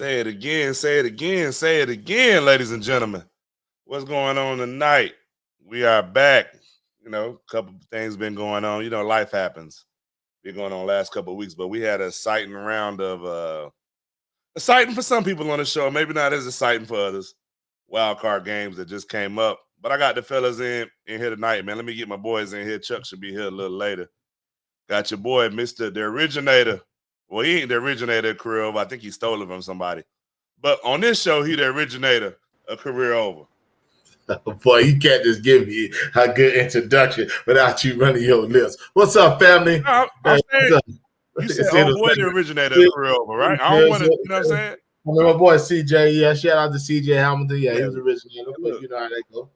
Say it again, say it again, say it again, ladies and gentlemen. What's going on tonight? We are back. A couple of things been going on. Life happens. Been going on last couple of weeks, but we had a exciting round of exciting for some people on the show, maybe not as exciting for others. Wild card games that just came up. But I got the fellas in here tonight, man. Let me get my boys in here. Chuck should be here a little later. Got your boy, Mr. the Originator. Well, he ain't the originator of Career Over. I think he stole it from somebody. But on this show, he the originator of Career Over. Boy, you can't just give me a good introduction without you running your lips. What's up, family? No, I'm saying, you said, oh, boy, the originator of Career Over, right? I don't want to, you know what I'm saying? My boy CJ, yeah, shout out to CJ Hamilton. Yeah, he was the originator, but you know how they go.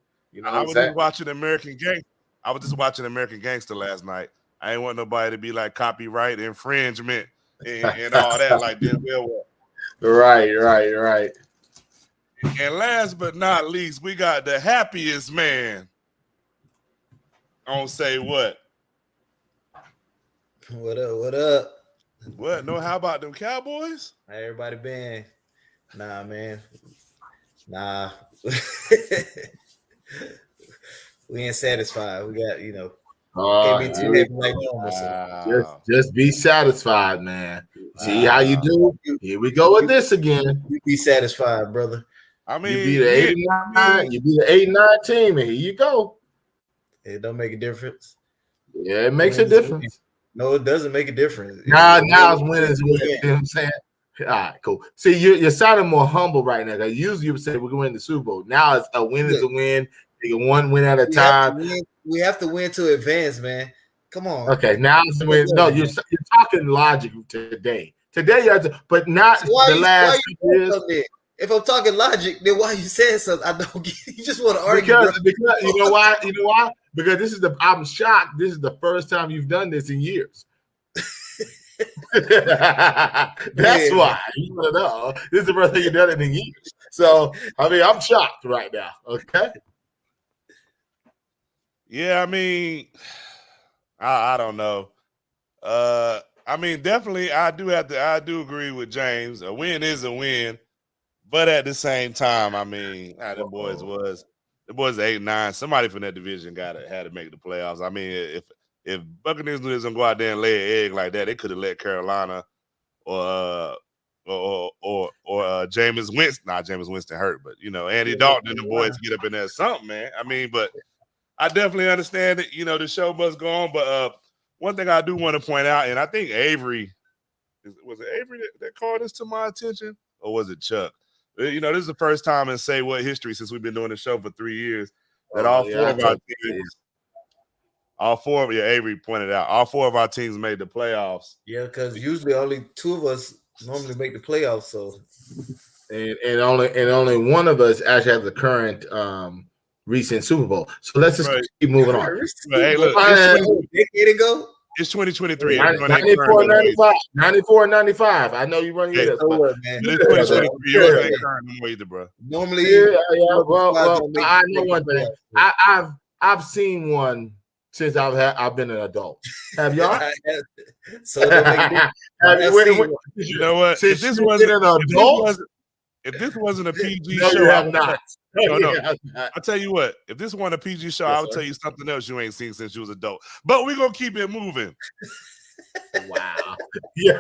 I was just watching American Gangster. I was just watching American Gangster last night. I ain't want nobody to be like copyright infringement and all that like Denzel was. Right. And last but not least, we got the happiest man on Say What. What up? What? No, how about them Cowboys? How everybody been? Nah, man. Nah. We ain't satisfied. We got, can't be too happy like normal. Just be satisfied, man. See how you do? Here we go with this again. You be satisfied, brother. I mean, you be the 89, you be the 89 team, and here you go. It don't make a difference. Yeah, it makes a difference. No, it doesn't make a difference. Now it's winners win. You know what I'm saying? All right, cool. See, you're sounding more humble right now. Usually you would say we're going to win the Super Bowl. Now it's a win is a win. You get one win at a time. We have to win to advance, man. Come on. Okay, now it's a win. No, you're talking logic today. Today you have to, but not the last 2 years. If I'm talking logic, then why you saying something? I don't get. You just want to argue. Because you know why? Because I'm shocked. This is the first time you've done this in years. That's why. You know, this is the first thing you've done it in years. So I'm shocked right now. Okay. Yeah, I don't know. Definitely, I do agree with James. A win is a win. But at the same time, the boys 8-9. Somebody from that division had to make the playoffs. If Buccaneers knew they was gonna go out there and lay an egg like that, they could have let Carolina or Jameis Winston. Nah, Jameis Winston hurt, but Andy Dalton and the boys get up in there something, man. But I definitely understand that the show must go on. But one thing I do want to point out, and I think Avery was it Avery that called this to my attention, or was it Chuck? This is the first time in Say What history since we've been doing the show for 3 years that Avery pointed out, all four of our teams made the playoffs. Yeah, because usually only two of us normally make the playoffs. So, and only one of us actually has the current recent Super Bowl. So let's just keep moving on. Hey, look, decade ago. It's 2023. 94 and 95. I know you run your lips. Man. It's 2023. Yours ain't current no more either, bro. Normally, well, I know one thing. I've seen one since I've been an adult. Have y'all? So you know what? If this wasn't an adult, if this wasn't a PG no, show, you have not. No. I'll tell you what. If this wasn't a PG show, I would tell you something else you ain't seen since you was adult. But we're gonna keep it moving. Wow. Yeah.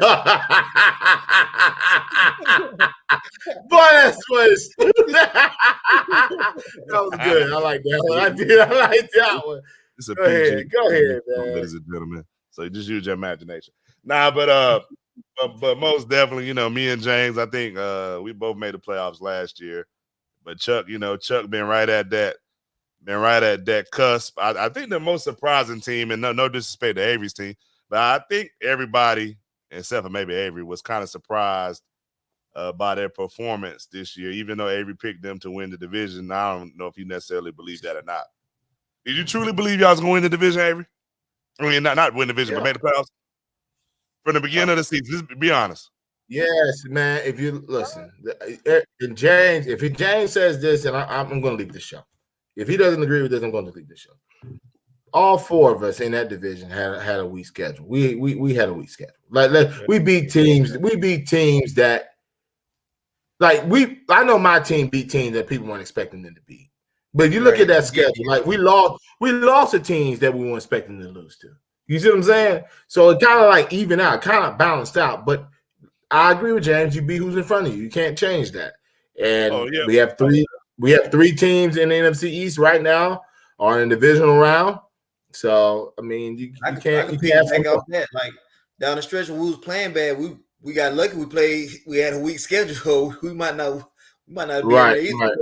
Boy, that's was that was good. I like that one. I like that one. It's a Go PG. ahead, man. Ladies and gentlemen. So just use your imagination. But most definitely, me and James, I think we both made the playoffs last year. But Chuck been right at that cusp. I think the most surprising team, and no disrespect to Avery's team, but I think everybody, except for maybe Avery, was kind of surprised by their performance this year, even though Avery picked them to win the division. I don't know if you necessarily believe that or not. Did you truly believe y'all was going to win the division, Avery? Not win the division, but made the playoffs? From the beginning of the season, just be honest. Yes, man. If you listen, if James says this, and I'm going to leave the show. If he doesn't agree with this, I'm going to leave the show. All four of us in that division had a weak schedule. We had a weak schedule. We beat teams. We beat teams that Like I know my team beat teams that people weren't expecting them to beat. But if you look at that schedule, like we lost to teams that we weren't expecting to lose to. You see what I'm saying? So it kind of like even out, kind of balanced out. But I agree with James. You beat who's in front of you. You can't change that. And we have three teams in the NFC East right now are in the divisional round. So I mean, you can't back off that. Like down the stretch when we was playing bad, we got lucky. We had a weak schedule. We might not be right,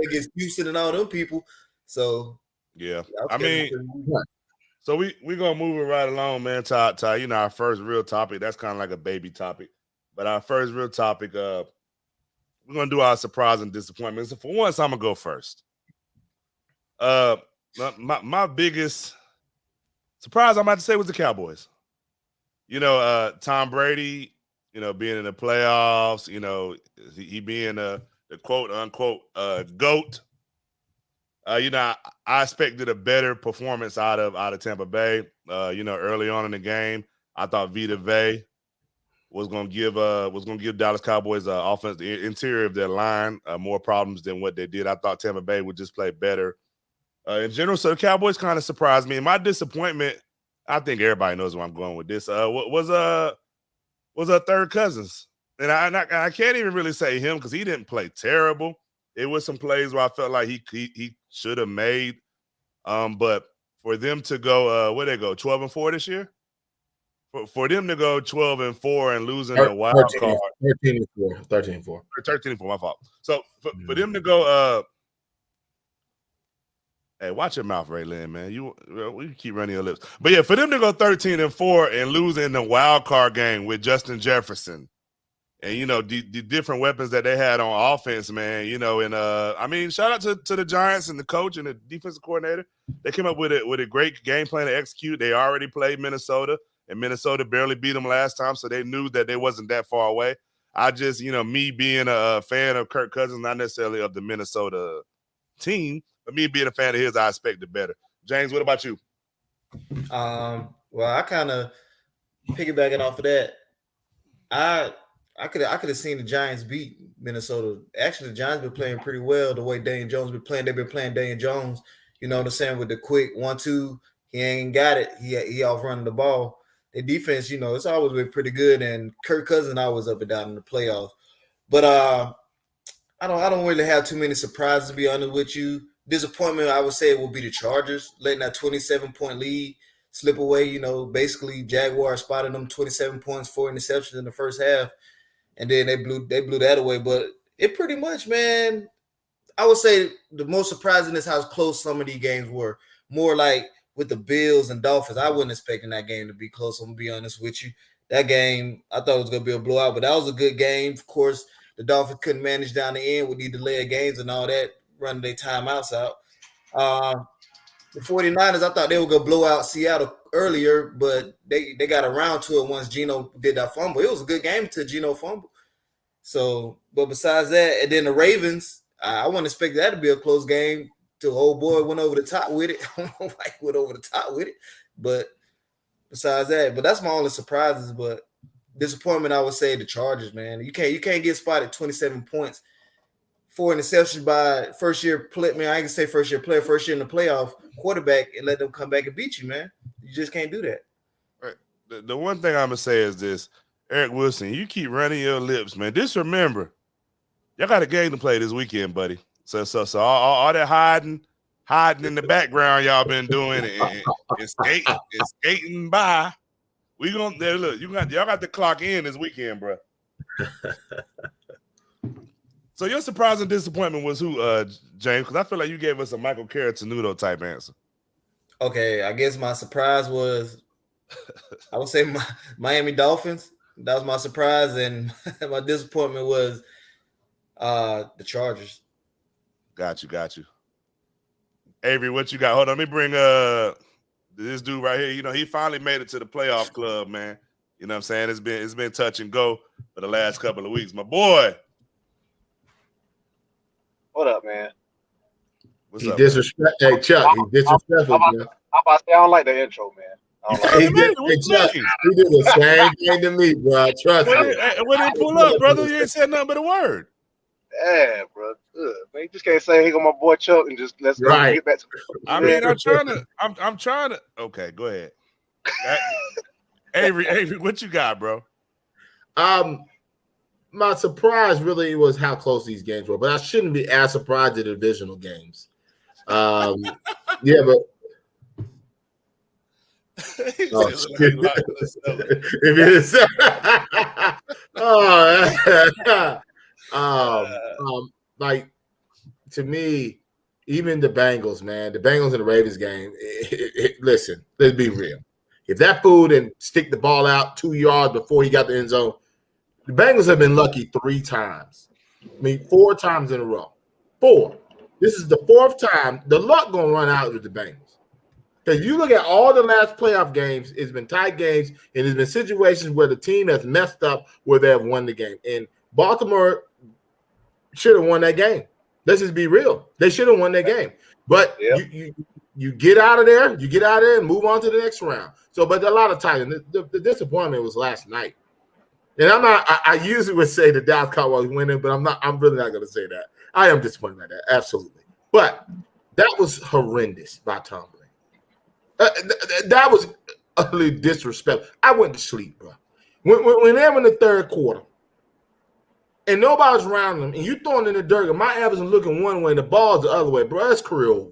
against Houston and all them people. So yeah, I mean, so we're gonna move it right along, man. To you know, our first real topic. That's kind of like a baby topic, but our first real topic. We're gonna do our surprise and disappointment. So for once, I'm gonna go first. My biggest surprise, I'm about to say, was the Cowboys. You know, Tom Brady. You know, being in the playoffs. You know, he being the quote unquote GOAT. You know, I expected a better performance out of Tampa Bay. You know, early on in the game, I thought Vita Vea was going to give Dallas Cowboys offense, the interior of their line, more problems than what they did. I thought Tampa Bay would just play better in general. So the Cowboys kind of surprised me. And my disappointment, I think everybody knows where I'm going with this. Was third Cousins, and I can't even really say him because he didn't play terrible. It was some plays where I felt like he should have made. But for them to go, where they go, 12-4 this year? For them to go 12-4 and losing the wild card. 13-4. 13-4, my fault. So for them to go, hey, watch your mouth, Raylan, man. You keep running your lips. But yeah, for them to go 13-4 and losing the wild card game with Justin Jefferson. And, you know, the different weapons that they had on offense, man, you know, and I mean, shout out to the Giants and the coach and the defensive coordinator. They came up with a great game plan to execute. They already played Minnesota, and Minnesota barely beat them last time, so they knew that they wasn't that far away. I just, you know, me being a fan of Kirk Cousins, not necessarily of the Minnesota team, but me being a fan of his, I expected better. James, what about you? Well, I kind of piggybacking off of that. I could have seen the Giants beat Minnesota. Actually, the Giants been playing pretty well the way Daniel Jones been playing. They've been playing Daniel Jones, you know what I'm saying, with the quick 1-2. He ain't got it. He off running the ball. The defense, you know, it's always been pretty good. And Kirk Cousins always up and down in the playoffs. But I don't really have too many surprises, to be honest with you. Disappointment, I would say, will be the Chargers letting that 27-point lead slip away. You know, basically Jaguars spotted them 27 points, 4 interceptions in the first half. And then they blew that away. But it pretty much, man, I would say the most surprising is how close some of these games were. More like with the Bills and Dolphins, I wasn't expecting that game to be close. I'm going to be honest with you. That game, I thought it was going to be a blowout, but that was a good game. Of course, the Dolphins couldn't manage down the end with the delayed games and all that, running their timeouts out. The 49ers, I thought they were going to blow out Seattle earlier, but they got around to it once Geno did that fumble. It was a good game until Geno fumbled. So, but besides that, and then the Ravens, I wouldn't expect that to be a close game till old boy went over the top with it. I don't know why he went over the top with it. But besides that, but that's my only surprises. But disappointment, I would say the Chargers, man. You can't get spotted 27 points, 4 interceptions by first year play. Man, I can say first year player, first year in the playoff quarterback, and let them come back and beat you, man. You just can't do that. Right. The one thing I'm gonna say is this: Eric Wilson, you keep running your lips, man. Just remember, y'all got a game to play this weekend, buddy. So all that hiding in the background y'all been doing and skating by. We gonna look. Y'all got to clock in this weekend, bro. So your surprise and disappointment was who, James? Because I feel like you gave us a Michael Carrot-Tenuto type answer. Okay, I guess my surprise was, I would say Miami Dolphins. That was my surprise, and my disappointment was the Chargers. Got you. Avery, what you got? Hold on, let me bring this dude right here. You know, he finally made it to the playoff club, man. You know what I'm saying? It's been touch and go for the last couple of weeks. My boy. What up, man? What's up? Hey, Chuck, he disrespectful, man. I'm about to say, I don't like the intro, man. Chuck, he did the same thing to me, bro. Trust me. When they pull up, brother, you ain't said nothing but a word. Yeah, bro. Ugh, man, you just can't say, "Here go my boy Chuck," and just let's go Right. get back to. I mean, I'm trying to. Okay, go ahead. Avery, what you got, bro? My surprise really was how close these games were, but I shouldn't be as surprised at the divisional games. Yeah, but oh, it is. Like to me, even the Bengals, man, the Bengals and the Ravens game. Listen, let's be real. If that fool didn't stick the ball out 2 yards before he got the end zone, the Bengals have been lucky 3 times. I mean, 4 times in a row. 4. This is the 4th time. The luck gonna run out with the Bengals. Because you look at all the last playoff games, it's been tight games, and there's been situations where the team has messed up where they have won the game. And Baltimore should have won that game. Let's just be real. They should have won that game. But you get out of there, and move on to the next round. So, but a lot of times, the disappointment was last night. And I usually would say the Dallas Cowboys winning, but I'm really not going to say that. I am disappointed by that, absolutely. But that was horrendous by Tom Brady. That was utterly disrespectful. I went to sleep, bro. When they were in the third quarter, and nobody's around them, and you throwing in the dirt, and my average is looking one way, and the ball's the other way, bro. That's career over.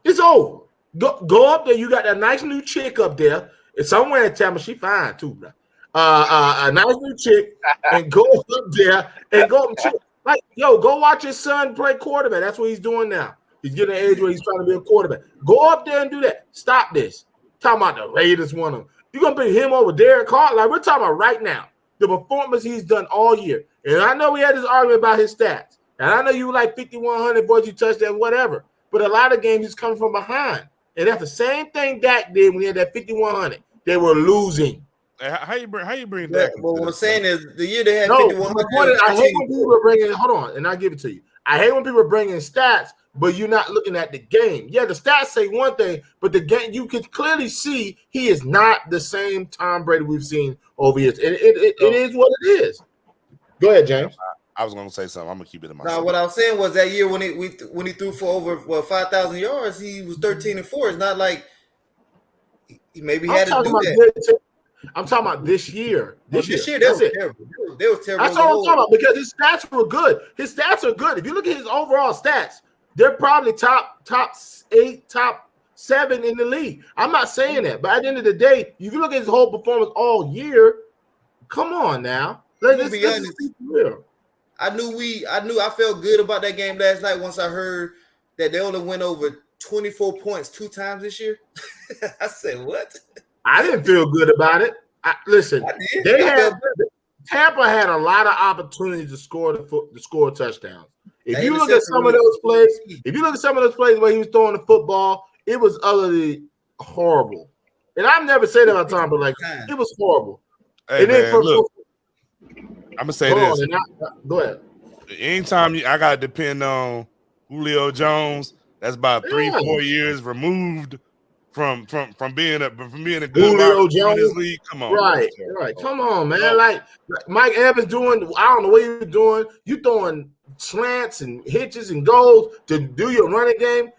It's over. Go up there. You got that nice new chick up there. And somewhere in Tampa, she fine too, bro. A nice new chick, and go up there and go and chill. Like, yo, go watch his son play quarterback. That's what he's doing now. He's getting an age where he's trying to be a quarterback. Go up there and do that. Stop this. Talking about the Raiders won him. You're gonna put him over Derek Carr? Like, we're talking about right now. The performance he's done all year. And I know we had this argument about his stats. And I know you like 5,100 voice, you touchdown, whatever. But a lot of games he's coming from behind. And that's the same thing Dak did when he had that 5,100. They were losing. How you bring Dak? Well, what I'm saying is the year they had 5,100. I hate when people are bringing. Hold on, and I'll give it to you. I hate when people are bringing stats, but you're not looking at the game. Yeah, the stats say one thing, but the game you can clearly see he is not the same Tom Brady we've seen over years. It is what it is. Go ahead, James. I was going to say something. I'm going to keep it in my. No, what I was saying was that year when he threw for over 5,000 yards, he was 13-4. It's not like he maybe had to do that. I'm talking about this year. This year, that's it. Terrible. They were terrible. That's what I'm talking about because his stats were good. His stats are good. If you look at his overall stats, they're probably top 8, top 7 in the league. I'm not saying that, but at the end of the day, if you look at his whole performance all year, come on now. Let's be honest. I felt good about that game last night once I heard that they only went over 24 points 2 times this year. I said, what? I didn't feel good about it. Tampa had a lot of opportunities to score touchdowns. If you look at some of those plays where he was throwing the football, it was utterly horrible. And I've never said that about Tom, but like it was horrible. Hey, and man, look, I'm gonna say this. Go ahead. Anytime I gotta depend on Julio Jones, that's about 3-4 years removed from being a good Julio Jones in this league. Come on, right. Come on, man. Like Mike Evans doing, I don't know what you're doing. You throwing slants and hitches and goals to do your running game.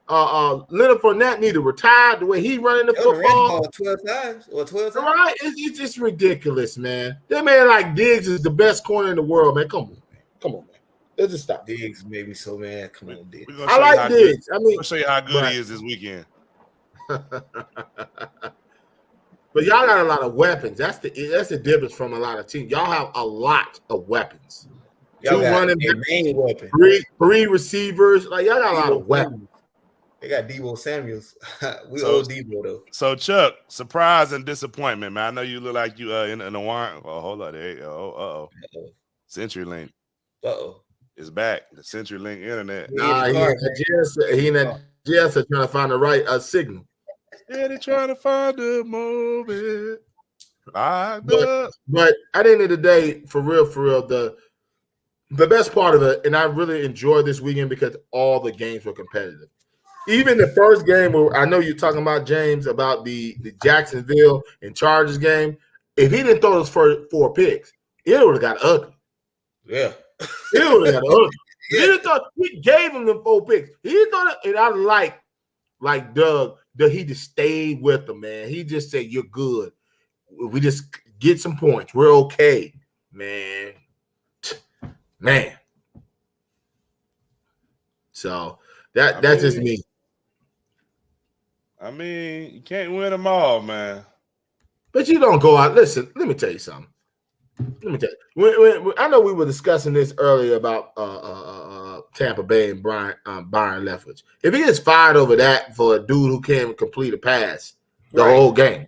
Leonard Fournette need to retire the way he running the football 12 times. Right? It's just ridiculous, man. That man like Diggs is the best corner in the world, man. Come on, man. Let's just stop. Diggs made me so mad. Come on, Diggs. I like Diggs. I'll show you how good he is this weekend. But y'all got a lot of weapons. That's the difference from a lot of teams. Y'all have a lot of weapons. Y'all 2 running backs, 3 receivers. Like y'all got a lot of weapons. They got Deebo Samuels. We owe Deebo though. So Chuck, surprise and disappointment, man. I know you look like you in the wine. Oh, hold on, there. Uh-oh. CenturyLink. It's back. The CenturyLink internet. He in that trying to find the right signal. Yeah, they're trying to find the moment. But at the end of the day, for real, the best part of it, and I really enjoyed this weekend because all the games were competitive. Even the first game, where I know you're talking about, James, about the Jacksonville and Chargers game. If he didn't throw those 4 picks, it would have got ugly. Yeah. still had He just thought he gave him the 4 picks. He thought, and I like Doug, that he just stayed with him, man. He just said, "You're good. We just get some points. We're okay, man." So that's just me. I mean, you can't win them all, man. But you don't go out. Listen, let me tell you something. I know we were discussing this earlier about Tampa Bay and Byron Leftwich. If he gets fired over that for a dude who can't complete a pass the whole game,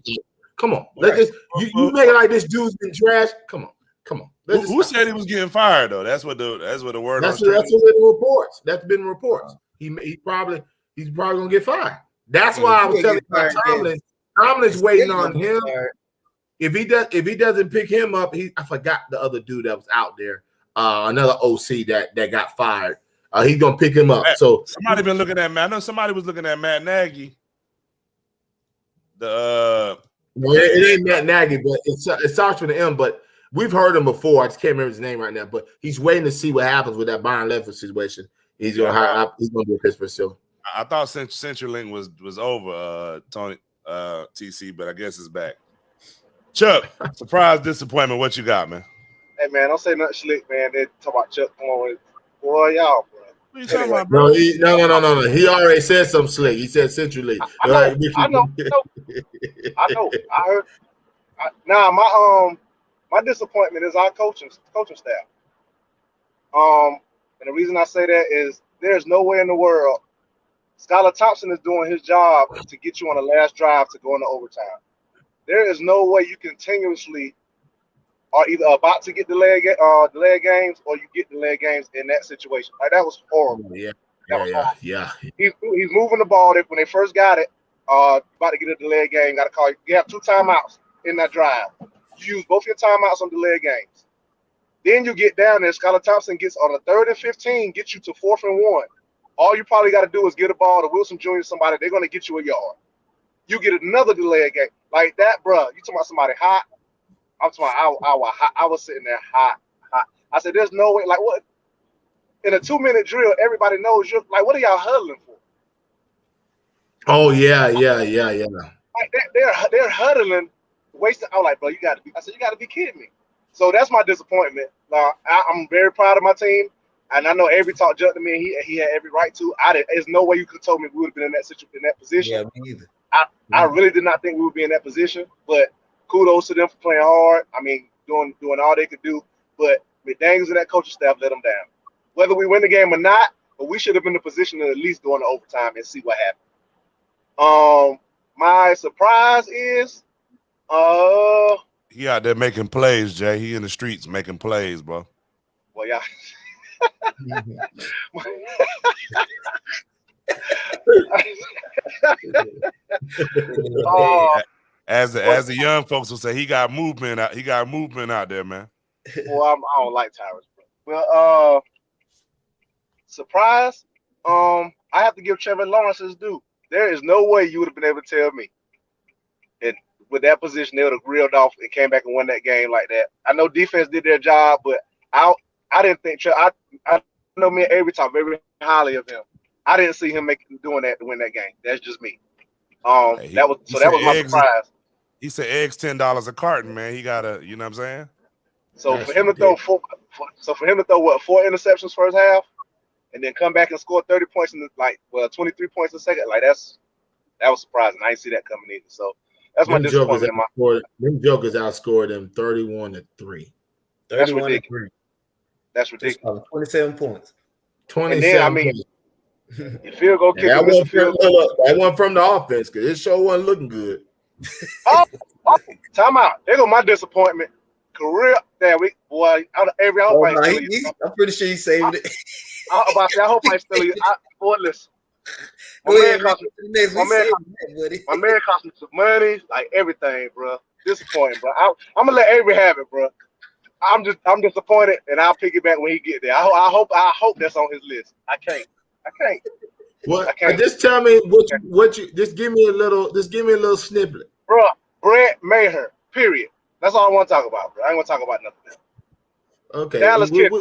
come on. Let's just you make it like this dude's been trash. Come on. Who said he was getting fired though? That's what the word. That's what the reports. That's been reports. He's probably gonna get fired. That's why I was telling you about Tomlin. Tomlin's waiting on him. If he doesn't pick him up, I forgot the other dude that was out there, another OC that got fired. He's gonna pick him up. So somebody been looking at Matt. I know somebody was looking at Matt Nagy. It ain't Matt Nagy, but it starts with an M. But we've heard him before. I just can't remember his name right now. But he's waiting to see what happens with that Byron Leftwich situation. He's gonna be a Pittsburgh Steelers. I thought CenturyLink was over, Tony TC, but I guess it's back. Chuck, surprise, disappointment. What you got, man? Hey, man, don't say nothing slick, man. They talk about Chuck. Come on, boy, y'all, bro. What you talking about, bro? No. He already said something slick. He said CenturyLink. I know. I heard. My disappointment is our coaching staff. And the reason I say that is there's no way in the world Skylar Thompson is doing his job to get you on the last drive to go into overtime. There is no way you continuously are either about to get delayed games or you get delayed games in that situation. Like, that was horrible. Yeah. He's moving the ball. When they first got it, about to get a delayed game, got to call you. You have 2 timeouts in that drive. You use both your timeouts on delayed games. Then you get down there. Skylar Thompson gets on a 3rd and 15, gets you to 4th and 1. All you probably got to do is get a ball to Wilson Jr. Somebody, they're going to get you a yard. You get another delayed game like that, bro. You talking about somebody hot? I'm talking about I was sitting there hot. I said, "There's no way." Like, what? In a 2-minute drill, everybody knows you're like, what are y'all huddling for? Oh yeah. Like, they're huddling, wasting. I'm like, bro, you got to be. I said, you got to be kidding me. So that's my disappointment. I'm very proud of my team, and I know every talk jumped to me, and he had every right to. There's no way you could have told me we would have been in that position. Yeah, me either. I really did not think we would be in that position, but kudos to them for playing hard. I mean, doing all they could do. But McDaniels and that coaching staff let them down. Whether we win the game or not, but we should have been in a position to at least go into overtime and see what happened. My surprise is, he out there making plays, Jay. He in the streets making plays, bro. Well, yeah. As the young folks will say, he got movement out. He got movement out there, man. Well, I don't like Tyrus. Well, surprise. I have to give Trevor Lawrence his due. There is no way you would have been able to tell me, and with that position, they would have reeled off and came back and won that game like that. I know defense did their job, but I didn't think I know me and Avery talk very highly of him. I didn't see him doing that to win that game. That's just me. That was my surprise. He said eggs $10 a carton, man. He gotta, you know what I'm saying? So for him to throw 4 interceptions first half, and then come back and score 30 points 23 points a second, like that was surprising. I didn't see that coming either. So that's my disappointment. Them Jokers outscored them 31-3. 31-3. That's ridiculous. 27 points. 27 points. Your field goal kicker. That one from the offense because it sure wasn't looking good. Time out. There go my disappointment. Career that week, boy. I'm pretty sure he saved it. I hope I still. Listen. My man cost me some money, like everything, bro. Disappointing, bro. I'm gonna let Avery have it, bro. I'm disappointed, and I'll pick it back when he get there. I hope that's on his list. I can't. What? Just tell me what you. Just give me a little snippet, bro. Brett Maher. Period. That's all I want to talk about, bro. I ain't want to talk about nothing else. Okay, Dallas kicker.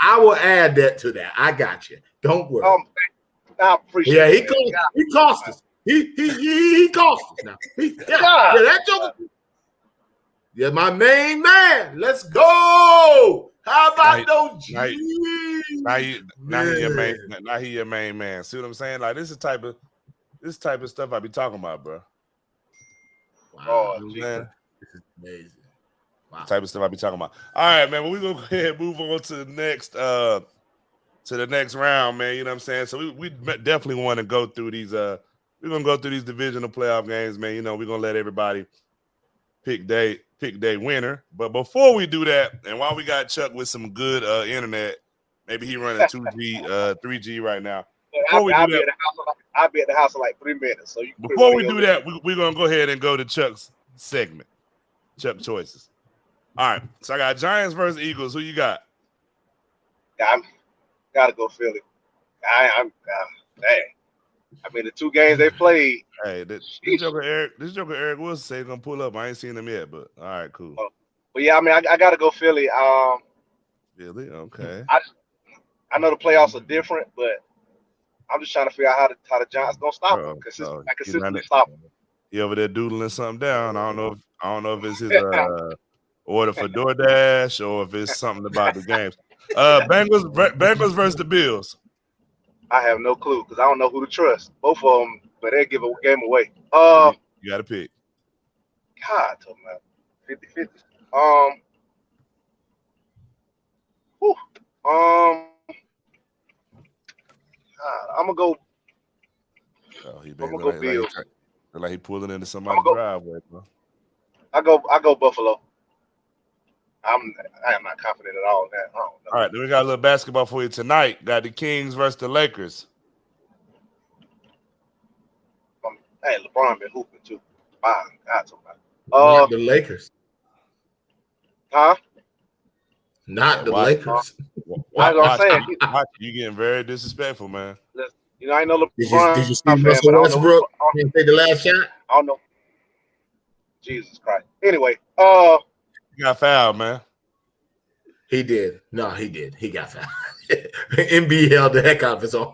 I will add that to that. I got you. Don't worry. I appreciate. Yeah, it. he cost us. He cost us now. That joker. Yeah, my main man. Let's go. How about those G's? Now he your main man. See what I'm saying? Like this type of stuff I be talking about, bro. Wow, man. This is amazing. Wow. The type of stuff I be talking about. All right, man. Well, we're gonna go ahead and move on to the next round, man. You know what I'm saying? So we definitely want to go through these. We're gonna go through these divisional playoff games, man. You know, we're gonna let everybody pick day winner. But before we do that, and while we got Chuck with some good internet, maybe he running 2G, 3G right now. I'll be at the house in like 3 minutes. So before we do that, we're gonna go ahead and go to Chuck's segment. Chuck choices. All right. So I got Giants versus Eagles. Who you got? I gotta go Philly. Dang. I mean, the 2 games they played. Hey, this Joker Eric Wilson say he's gonna pull up. I ain't seen him yet, but all right, cool. But yeah, I mean, I gotta go Philly. Really? Okay. I know the playoffs are different, but I'm just trying to figure out how the Giants gonna stop them. Consistently stop them. He over there doodling something down. I don't know if it's his order for DoorDash or if it's something about the games. Bengals versus the Bills. I have no clue because I don't know who to trust. Both of them, but they give a game away. You got to pick. God, talking about 50-50. I'm gonna go. I'm gonna go Bills. Like he pulling into somebody's driveway, bro. I go Buffalo. I am not confident at all in that. I don't know. All right, then we got a little basketball for you tonight. Got the Kings versus the Lakers. Hey, LeBron been hooping too. Wow, God, not the Lakers. Huh? Not the Lakers. Watch, you getting very disrespectful, man. You know, I know LeBron. Did you see Russell Westbrook? Can't take the last shot. I don't know. Jesus Christ. Anyway, you got fouled, man. He did. No, he did. He got fouled. NBA held the heck out of his arm.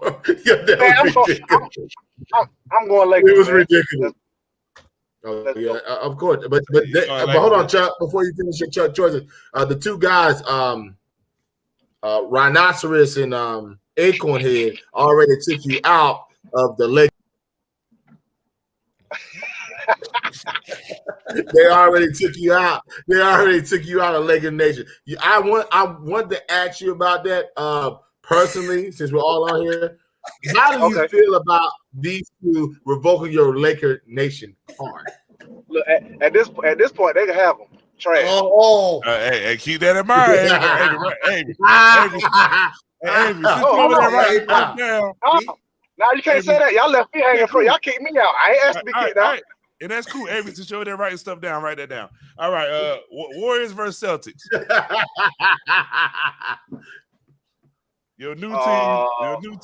I'm going Lakers. It was ridiculous. Oh, yeah, of course. But hold on, Chuck. Before you finish your choices, the 2 guys, Rhinoceros and Acorn Head, already took you out of the Lakers. They already took you out. They already took you out of Laker Nation. I want to ask you about that personally, since we're all on here. How do you feel about these 2 revoking your Laker Nation card? Look, at this point, they can have them. Trash. Hey, keep that in mind. Now you can't say that. Y'all left me hanging for. Y'all kicked me out. I ain't asked to be kicked out. And that's cool. Avery, to show that writing stuff down, write that down. All right. Warriors versus Celtics. Your new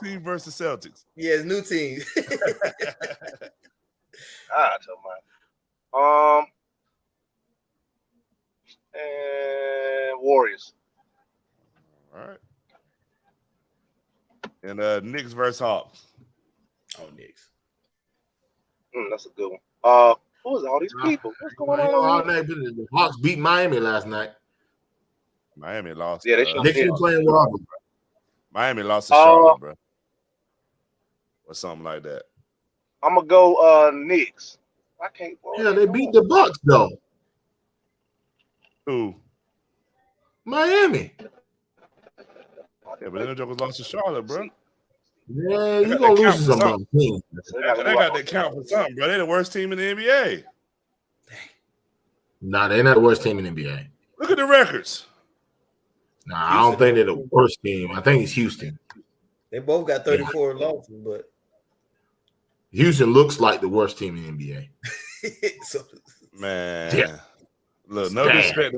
team versus Celtics. Yeah, it's new team. And Warriors. All right. And Knicks versus Hawks. Oh, Knicks. That's a good one. Who's all these people? What's going on? The Hawks beat Miami last night. Miami lost. Yeah, they should. Knicks been playing well. Miami lost to Charlotte, bro. Or something like that. I'm gonna go Knicks. I can't. Yeah, they beat the Bucks though. Who? Miami. Yeah, but then the Jokers lost to Charlotte, bro. Yeah, you're gonna lose to somebody. They got that count for something, bro. They're the worst team in the NBA. Nah, they're not the worst team in the NBA. Look at the records. Nah, I don't think they're the worst team. I think it's Houston. They both got 34 losses, but Houston looks like the worst team in the NBA. Man, yeah. Look, no disrespect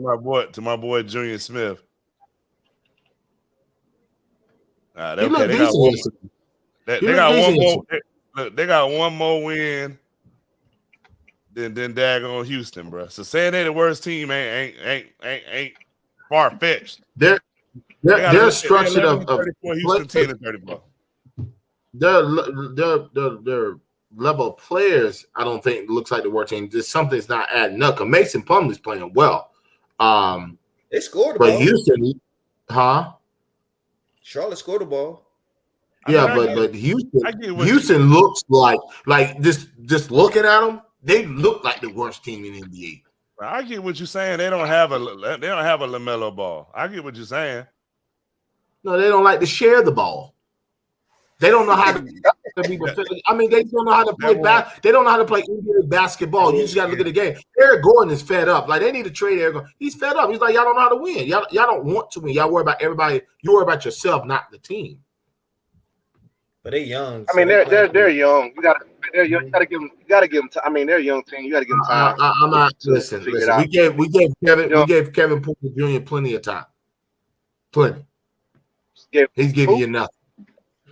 to my boy Junior Smith. They got one more win than daggone Houston, bro. So saying they the worst team ain't far fetched. They're structured of 34, Houston 10 and 34. Their level of players, I don't think looks like the worst team. Just something's not adding up. Because Mason Plumlee's playing well. They scored the but ball. Houston, Charlotte scored the ball. Yeah, but Houston looks like just looking at them, they look like the worst team in the NBA. I get what you're saying. They don't have a LaMelo Ball. I get what you're saying. No, they don't like to share the ball. They don't know how to be. I mean, they don't know how to play They don't know how to play NBA basketball. You just got to look at the game. Eric Gordon is fed up. Like they need to trade Eric Gordon. He's fed up. He's like, y'all don't know how to win. Y'all don't want to win. Y'all worry about everybody. You worry about yourself, not the team. But they're young. I mean, they're young. You gotta give them time. I mean, they're a young team. You gotta give them time. I'm not listen. We gave Kevin Porter Jr. plenty of time. Plenty. He's giving you nothing.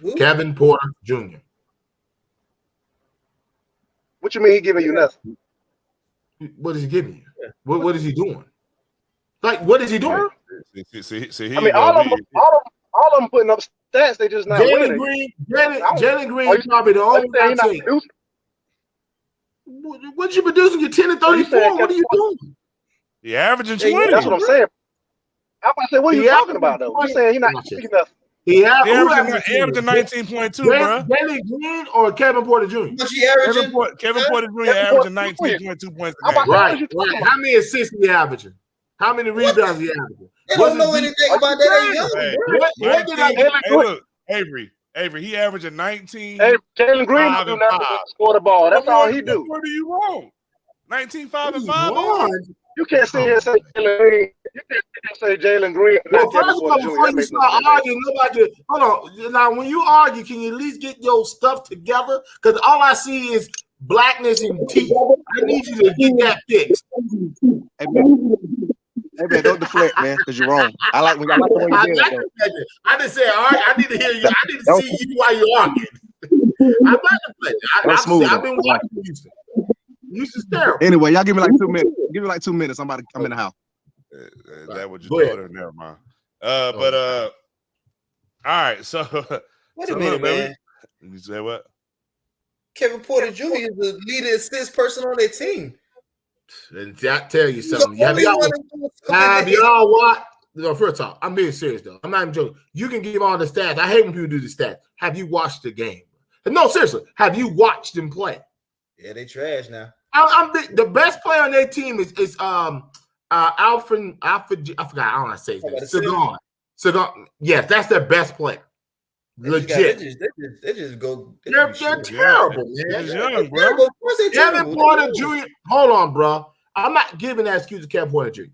Who? Kevin Porter Jr. What you mean he giving you nothing? What is he giving you? What is he doing? Like, what is he doing? See, I mean, all of them putting up stats. They just not winning. Jalen Green probably the only take. What you producing? You're 10 and 34. What are you doing? He averaging 20. That's what I'm saying. I'm about to say, what are you talking about though? You're saying he's not giving nothing. He averaging 19.2, bro. Jalen Green or Kevin Porter Jr.? Kevin Porter Jr. averaging 19.2 points a game. Right. How many assists he averaging? How many rebounds he averaging? They don't know anything about that. Hey, look, Avery, he averaging 19. Hey, Jalen Green do nothing but score the ball. That's all he do. What do you want? 19, 5 and 5. You can't sit here and say Jalen Green. You can't say Jalen Green. Well, first of all, before you start arguing, nobody. Hold on. Now, when you argue, can you at least get your stuff together? Because all I see is blackness and teeth. I need you to get that fixed. Hey man, don't deflect, man, because you're wrong. I like the way you did it. I just said, all right, I need to hear you. I need to see you while you're arguing. I'm not deflecting. I've been watching Houston. Houston's terrible. Anyway, y'all give me like 2 minutes. Give me like 2 minutes. I'm in the house. Is that what you told her? Never mind. All right. So wait a minute, man. You say what? Kevin Porter Jr. is the leading assist person on their team. And I tell you something. Have y'all watched? No, first off, I'm being serious though. I'm not even joking. You can give all the stats. I hate when people do the stats. Have you watched the game? No, seriously. Have you watched them play? Yeah, they trash now. The best player on their team is Alfred. I forgot. I don't know how to say his name. Sagan. Yes, that's their best player. Legit. They just go. They're terrible, man. They're young, bro. Kevin Porter Jr. Hold on, bro. I'm not giving that excuse to Kevin Porter Jr.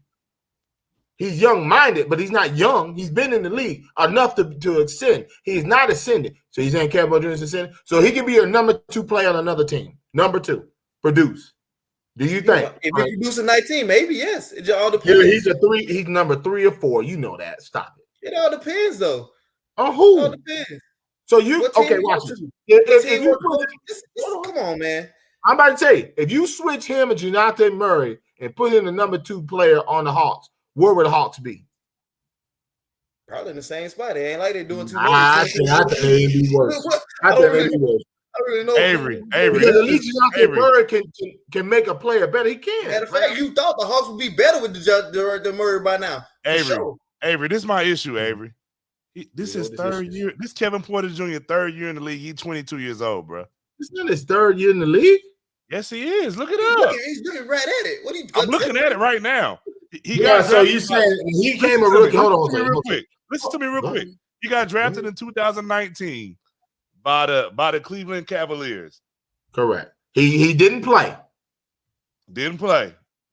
He's young-minded, but he's not young. He's been in the league enough to ascend. He's not ascended. So he's saying Kevin Porter Jr. is ascending. So he can be a number 2 player on another team. Number 2. Produce. Do you think? If he produces 19, maybe yes. It all depends. He's a 3. He's number 3 or 4. You know that. Stop it. It all depends, though. On who? It all depends. So you okay? Watch it. Come on, man. I'm about to tell you, if you switch him and Dejounte Murray and put in the number 2 player on the Hawks, where would the Hawks be? Probably in the same spot. They ain't like they're doing too much. I think they'd be worse. I think they'd be worse. I really know. Avery. Because at least Dejounte Murray can make a player better. He can. Matter of fact, you thought the Hawks would be better with the Murray by now. Avery, this is my issue, Avery. This is third year. This Kevin Porter Jr. 3rd year in the league. He's 22 years old, bro. It's not his 3rd year in the league. Yes, he is. Look it up. He's looking right at it. I'm looking at it right now. So you saying he came a rookie? Hold on, real quick. Listen to me real quick. He got drafted in 2019 by the Cleveland Cavaliers. Correct. He didn't play.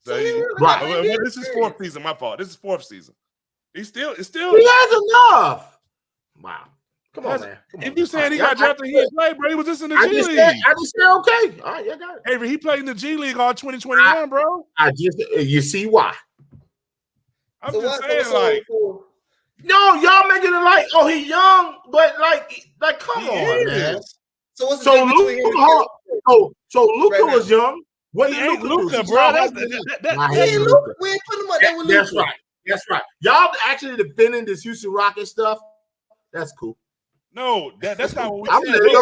So this is 4th season. My fault. This is 4th season. He has enough. Wow. Come on, man. If you saying he got drafted, he didn't play, bro. He was just in the G League. I just said okay. All right, you got it. Avery, he played in the G League all 2021, bro. You see why? I'm just saying, no, y'all making it like, oh, he's young, but like, come on, man. So what's so Luka was young. What he ain't Luka, bro? We ain't putting him up there with Luka. That's right. That's right. Y'all actually defending this Houston Rockets stuff. That's cool. No, that's not what we I'm said. letting it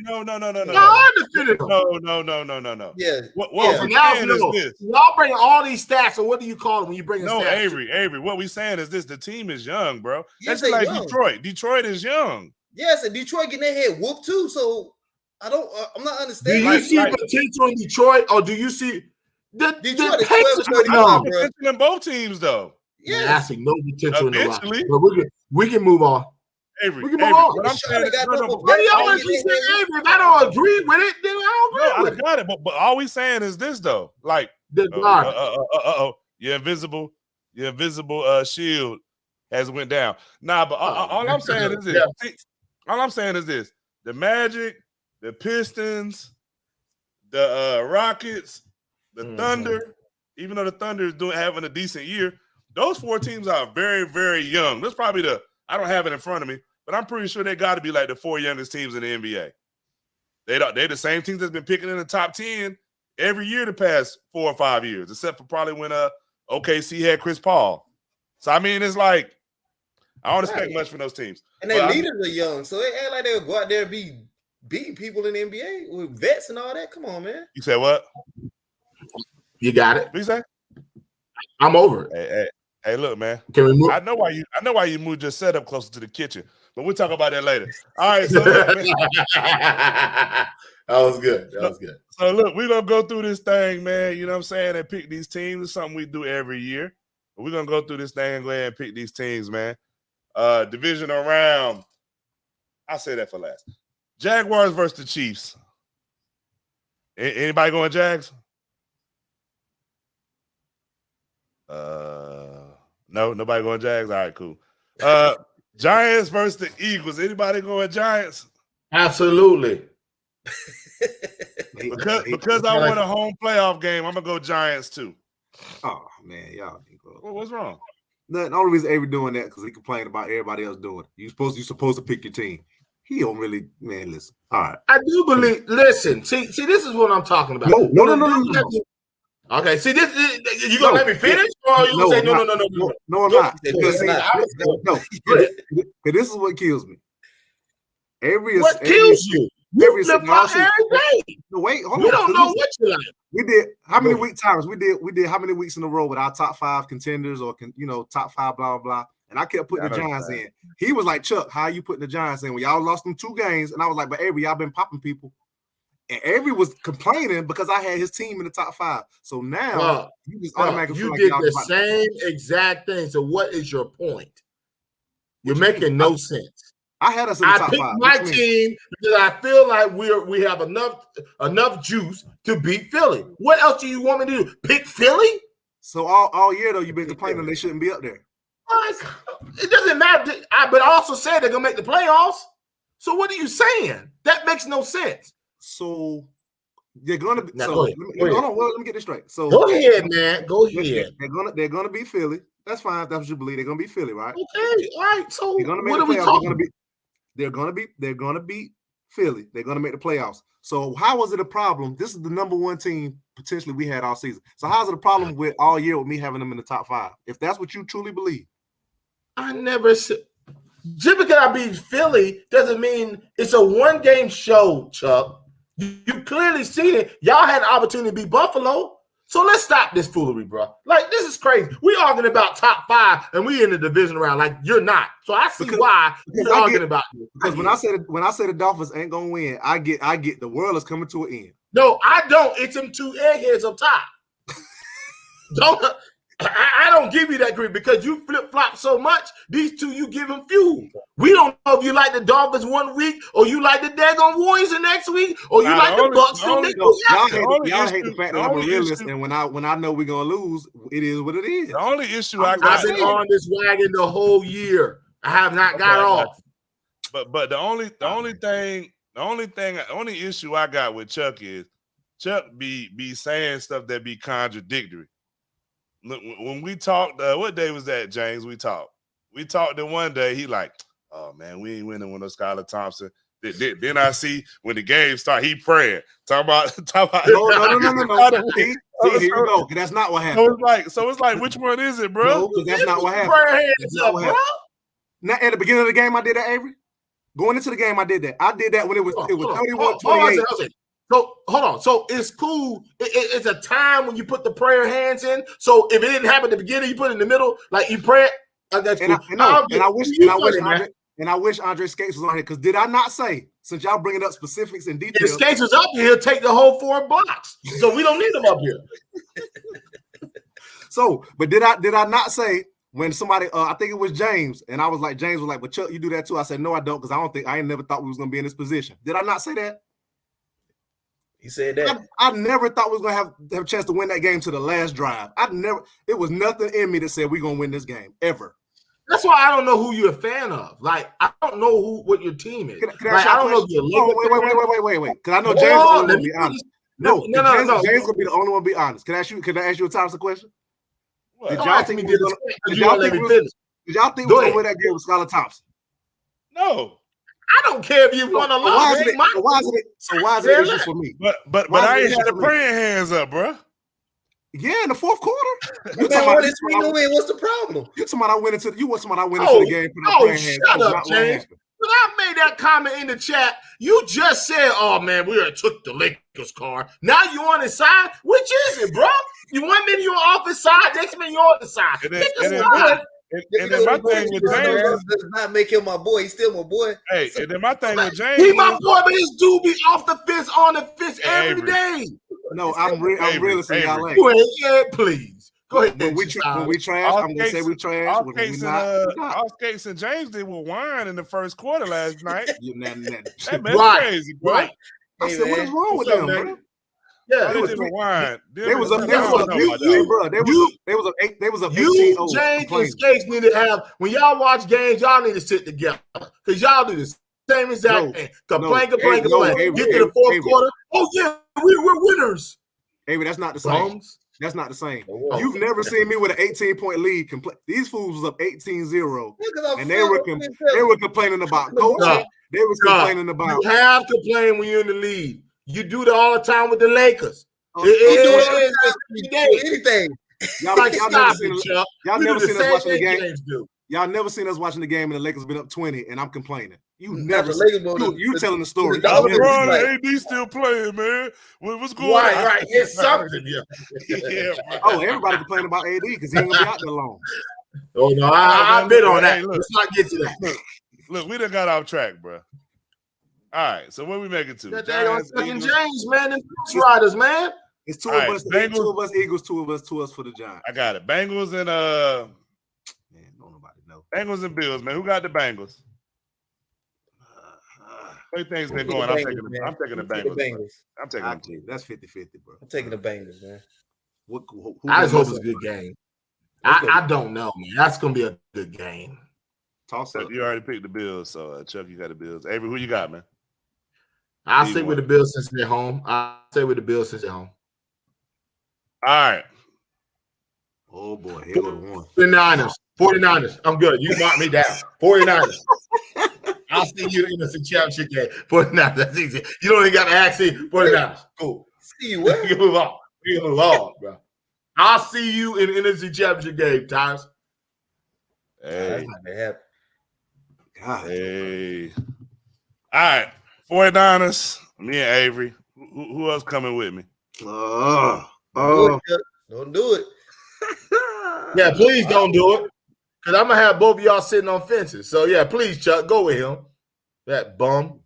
go. No. Y'all are defending them. No. Yeah. What So we're now, saying is this. y'all bring all these stats. So what do you call them when you bring No, stats? Avery. What we saying is this: the team is young, bro. Yes, That's just like they young. Detroit. Detroit is young. Yes, and Detroit getting their head whooped too. So I'm not Do understanding. you see potential in Detroit, or do you see the Detroit is Pacers 12 are I young? see potential in both teams, though. Yeah, I see no potential in the Rockets. Eventually. But we can move on. Avery, We can move on. what I'm saying is, What do y'all want to say, Avery? If I don't agree with it, then I don't agree with it. I got it. But all we saying is this, though. Like, The garbage. your invisible shield has went down. Nah, but all I'm saying is this. Yeah. See, all I'm saying is this: the Magic, the Pistons, the Rockets, the Thunder. Even though the Thunder is having a decent year, those 4 teams are very, very young. That's probably I don't have it in front of me, but I'm pretty sure they got to be like the 4 youngest teams in the NBA. They're the same teams that's been picking in the top 10 every year the past 4 or 5 years, except for probably when OKC had Chris Paul. So I mean, it's like I don't expect much from those teams. And their leaders are young, so they act like they'll go out there and be beating people in the NBA with vets and all that. Come on, man. You said what? You got it. What you say? I'm over it. Hey, look, man. Can we move? I know why you moved your setup closer to the kitchen, but we'll talk about that later. All right, so look, man. That was good. So look, we're gonna go through this thing, man. You know what I'm saying? And pick these teams. It's something we do every year. But we're gonna go through this thing and go ahead and pick these teams, man. Divisional round. I'll say that for last. Jaguars versus the Chiefs. Anybody going Jags? No, nobody going Jags. All right, cool. Giants versus the Eagles. Anybody going Giants? Absolutely. Because I won a home playoff game, I'm gonna go Giants too. Oh man, y'all. What's wrong? The only reason Avery doing that because he complained about everybody else doing it. You supposed to pick your team. He don't really, man. Listen, all right. I do believe. Listen, see, this is what I'm talking about. No. Okay, see this. You gonna let me finish, or you gonna say no? No, I'm not. No. This is what kills me. What kills you? You flip flop every day. No, wait, hold on. We don't know what you like. We did how many times? We did how many weeks in a row with our top 5 contenders or top 5 blah blah blah. And I kept putting the Giants in. He was like, Chuck, how you putting the Giants in? Well, y'all lost them 2 games, and I was like, but Avery, y'all been popping people. And Avery was complaining because I had his team in the top 5. So now you just automatically you feel did like the same exact thing. So what is your point? You're making no sense. I had us in the top 5. I picked my team because I feel like we have enough juice to beat Philly. What else do you want me to do? Pick Philly? So all year though, you've been complaining they shouldn't be up there. It doesn't matter. But I also said they're gonna make the playoffs. So what are you saying? That makes no sense. So they're gonna be. Now, so go ahead. Hold on. Well, let me get this straight. So go ahead, man. Go ahead. They're gonna be Philly. That's fine. If that's what you believe. They're gonna be Philly, right? Okay. All right. So what are we talking? They're gonna beat Philly. They're gonna make the playoffs. So how was it a problem? This is the number 1 team potentially we had all season. So how's it a problem with all year with me having them in the top 5? If that's what you truly believe. I never said just because I beat Philly doesn't mean it's a 1-game show, Chuck. You clearly seen it. Y'all had the opportunity to beat Buffalo. So let's stop this foolery, bro. Like, this is crazy. We arguing about top 5 and we in the division round. Like, you're not. So I see why you're arguing about this. Because when I say the Dolphins ain't gonna win, I get the world is coming to an end. No, I don't. It's them 2 eggheads up top. I don't give you that grief because you flip-flop so much. These 2, you give them fuel. We don't know if you like the Dolphins 1 week or you like the daggone Warriors the next week or you like the Bucks the next week. Y'all hate the fact that I'm a realist, and when I know we're gonna lose, it is what it is. The only issue I've been on this wagon the whole year. I have not got off. But the only issue I got with Chuck is Chuck be saying stuff that be contradictory. Look, when we talked, what day was that, James? We talked. The one day he like, oh man, we ain't winning with no Skylar Thompson. Then I see when the game start, he praying. Talk about. No. See, here you go. That's not what happened. So it's like, which one is it, bro? No, that's not what happened. That's not what happened. Now, at the beginning of the game, I did that, Avery. Going into the game, I did that. I did that when it was 31-28. So hold on. So it's cool. It's a time when you put the prayer hands in. So if it didn't happen at the beginning, you put it in the middle, like you pray. That's cool. I wish Andre Skates was on here, because did I not say, since y'all bringing up specifics and details, if Skates was up here, he'll take the whole 4 blocks. So we don't need him up here. So, but did I not say when somebody, I think it was James, and I was like, James was like, but Chuck, you do that too? I said, no, I don't, because I ain't never thought we was gonna be in this position. Did I not say that? He said that. I never thought we was gonna have a chance to win that game to the last drive. It was nothing in me that said we're gonna win this game ever. That's why I don't know who you're a fan of. Like, I don't know what your team is. Can I don't know if you're wait. Because I know James is going to be honest. No. James going to be the only one to be honest. Can I ask you a Thompson question? Did y'all think we was going to win that game with Skylar Thompson? No. I don't care if you won a lot. Why is it issue for me? But I ain't had the praying hands up, bro. Yeah, in the fourth quarter. What's the problem? You want somebody I went into the game. Shut up, James. When I made that comment in the chat, you just said, "Oh man, we took the Lakers car." Now you on his side. Which is it, bro? You 1 minute you're off his side, next minute you're on the side. And then my thing with James does not make him my boy. He's still my boy. Hey, and then my thing with James, he my boy, but his dude be off the fence, on the fence every day. No, I'm really saying y'all like. Yeah, please. Go ahead. When we trash, I'm gonna say we trash. All Skates and James did with wine in the first quarter last night. That's crazy, bro. Right. I said, what is wrong with them, bro? Yeah, they did wine. They was up 18-0. James and Skates need to have, when y'all watch games, y'all need to sit together, because y'all do the same exact thing. Complain. Get to the fourth quarter. Oh yeah, we're winners. Avery, that's not the same. That's not the same. You've never seen me with an 18-point lead. These fools was up 18-0, and they were complaining about coaching. They were complaining about. You have to complain when you're in the lead. You do that all the time with the Lakers. Anything. Y'all never seen us watching the game. Y'all never seen us watching the game and the Lakers been up 20, and I'm complaining. You never. You telling the story. LeBron and AD still playing, man. What's going on? Right. It's something. Yeah. Oh, everybody complaining about AD because he ain't gonna be out there long. Oh no, I bid on that. Let's not get to that. Look, we done got off track, bro. All right, so what we make it to? James, man, the Riders, man. It's two of us, Eagles, two of us for the Giants. I got it. Bengals and man, don't nobody know. Bengals and Bills, man. Who got the Bengals? What do you think's been going? I'm taking the Bengals. I'm taking them. That's 50-50, bro. I'm taking the Bengals, man. I just hope it's a good game. I don't know, man. That's gonna be a good game. Toss up. You already picked the Bills, so Chuck, you got the Bills. Avery, who you got, man? I'll stick with the Bills since they're home. All right. Oh boy, here we go. 49ers. I'm good. You mark me down. 49ers. I'll see you in the championship game. 49ers. That's easy. You don't even got to ask me. 49ers. Cool. See you. Where? You move on, bro. I'll see you in the NFC Championship game, Tyus. Hey. God. Hey. All right. 49ers. Me and Avery. Who else coming with me? Don't do it. Yeah, please don't do it. Because I'm going to have both of y'all sitting on fences. So, yeah, please, Chuck, go with him. That bum.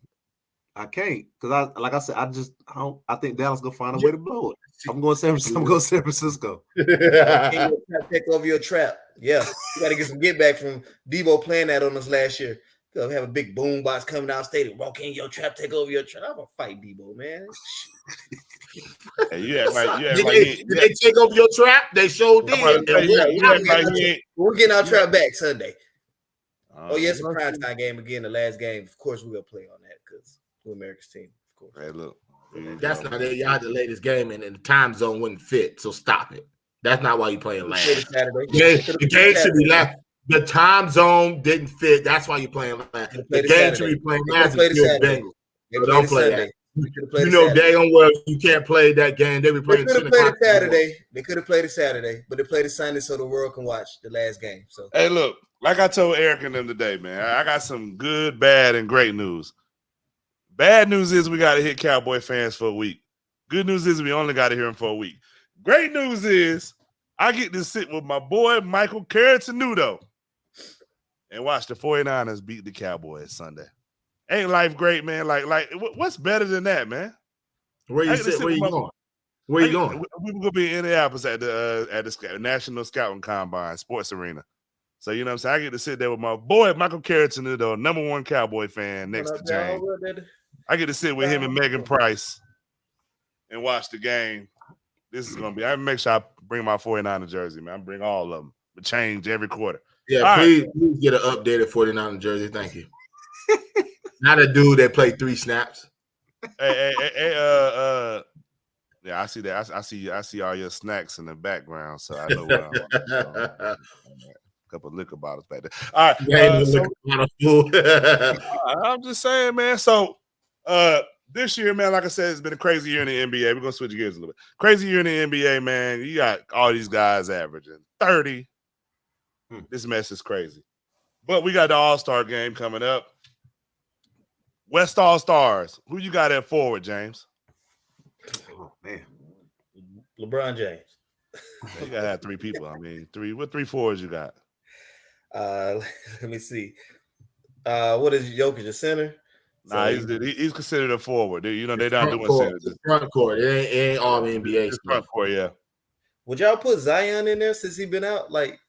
I can't. Because, I think Dallas going to find a way to blow it. I'm going San Francisco. Take over your trap. Yeah. You got to get some get back from Debo playing that on us last year. They'll have a big boom box coming down stadium, walk in your trap, take over your trap. I'm going to fight Debo, man. Hey, Did they take over your trap? They showed did. We're getting our trap back Sunday. It's a primetime game again. The last game, of course, we're gonna play on that because we're America's team, of course. Hey, look, that's not it. Y'all delayed this game and the time zone wouldn't fit. So stop it. That's not why you playing last. Saturday. The game should be last. The time zone didn't fit. That's why you're playing last. The game should be playing last is still Bengals. So don't play that. You know daggone well you can't play that game. They be playing. They could have played it Saturday. They could have played it Saturday, but they played it Sunday so the world can watch the last game. So hey, look, like I told Eric and them today, man, I got some good, bad, and great news. Bad news is we got to hit Cowboy fans for a week. Good news is we only got to hear them for a week. Great news is I get to sit with my boy Michael Carratanudo and watch the 49ers beat the Cowboys Sunday. Ain't life great, man? Like, what's better than that, man? Where you sit? Where you going? Where you going? We gonna be in Indianapolis at the National Scouting Combine Sports Arena. So you know what I'm saying? I get to sit there with my boy Michael Carratanudo, #1 Cowboy fan, next to James. I get to sit with him and Megan Price and watch the game. This is gonna be. I make sure I bring my 49er jersey, man. I bring all of them. The change every quarter. Yeah, please get an updated 49er jersey. Thank you. Not a dude that played 3 snaps. Hey, yeah, I see that. I see all your snacks in the background, so I know what a couple of liquor bottles back there. All right, I'm just saying, man. So this year, man, like I said, it's been a crazy year in the NBA. We're gonna switch gears a little bit. Crazy year in the NBA, man. You got all these guys averaging 30. This mess is crazy. But we got the All-Star game coming up. West All-Stars. Who you got at forward, James? Oh, man. LeBron James. You gotta have 3 people. I mean, 3. What 3 forwards you got? Let me see. What is Jokic, a center? Nah, he's considered a forward. You know, they're not doing centers. Front court. It ain't all the NBA stuff. Front court, yeah. Would y'all put Zion in there since he been out? Like,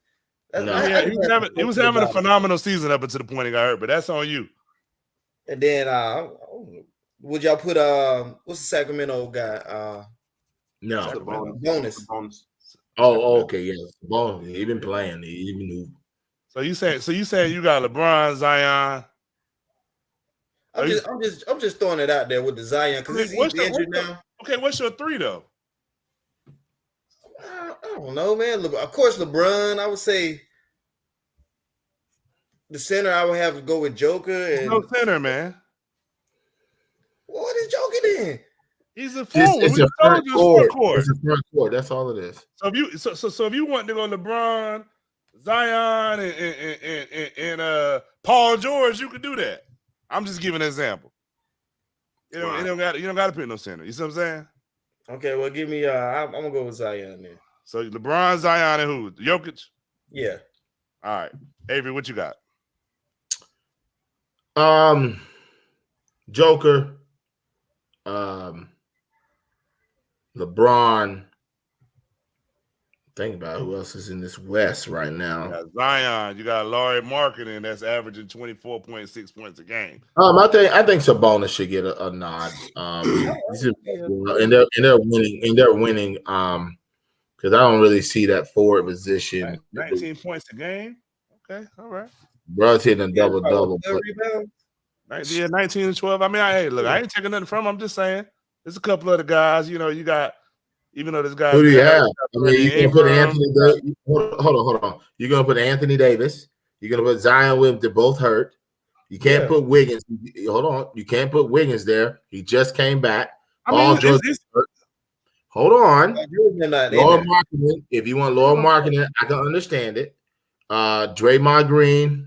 no. He was having a phenomenal season up until the point he got hurt, but that's on you. And then would y'all put what's the Sacramento guy? No, bonus. Oh, okay, yeah, bonus. He been playing. He been moving. So you saying you got LeBron, Zion? I'm just throwing it out there with the Zion because he's injured now. Okay, what's your 3 though? I don't know, man. Of course, LeBron. I would say the center. I would have to go with Joker. And no center, man. What is Joker then? He's a forward. It's a front court. It's a front court. That's all it is. So if you want to go LeBron, Zion, and Paul George, you could do that. I'm just giving an example. You don't got to put no center. You see what I'm saying? Okay, well, give me. I'm gonna go with Zion then. So LeBron, Zion, and who? Jokic. Yeah. All right, Avery, what you got? Joker, LeBron. Think about who else is in this West right now. You got Zion, you got Laurie Marketing that's averaging 24.6 points a game. I think Sabonis should get a nod. And they're winning. Because I don't really see that forward position. 19 points a game. Okay, all right. Bro's hitting a double. 19 and 12. I mean, I ain't taking nothing from him. I'm just saying, there's a couple other guys. You know, you got. Even though this guy, who do you have? I mean, you can put Anthony. Hold on. You're gonna put Anthony Davis. You're gonna put Zion Williams. They're both hurt. You can't put Wiggins. Hold on. You can't put Wiggins there. He just came back. Hold on. Lower marketing. If you want lower marketing, I can understand it. Draymond Green,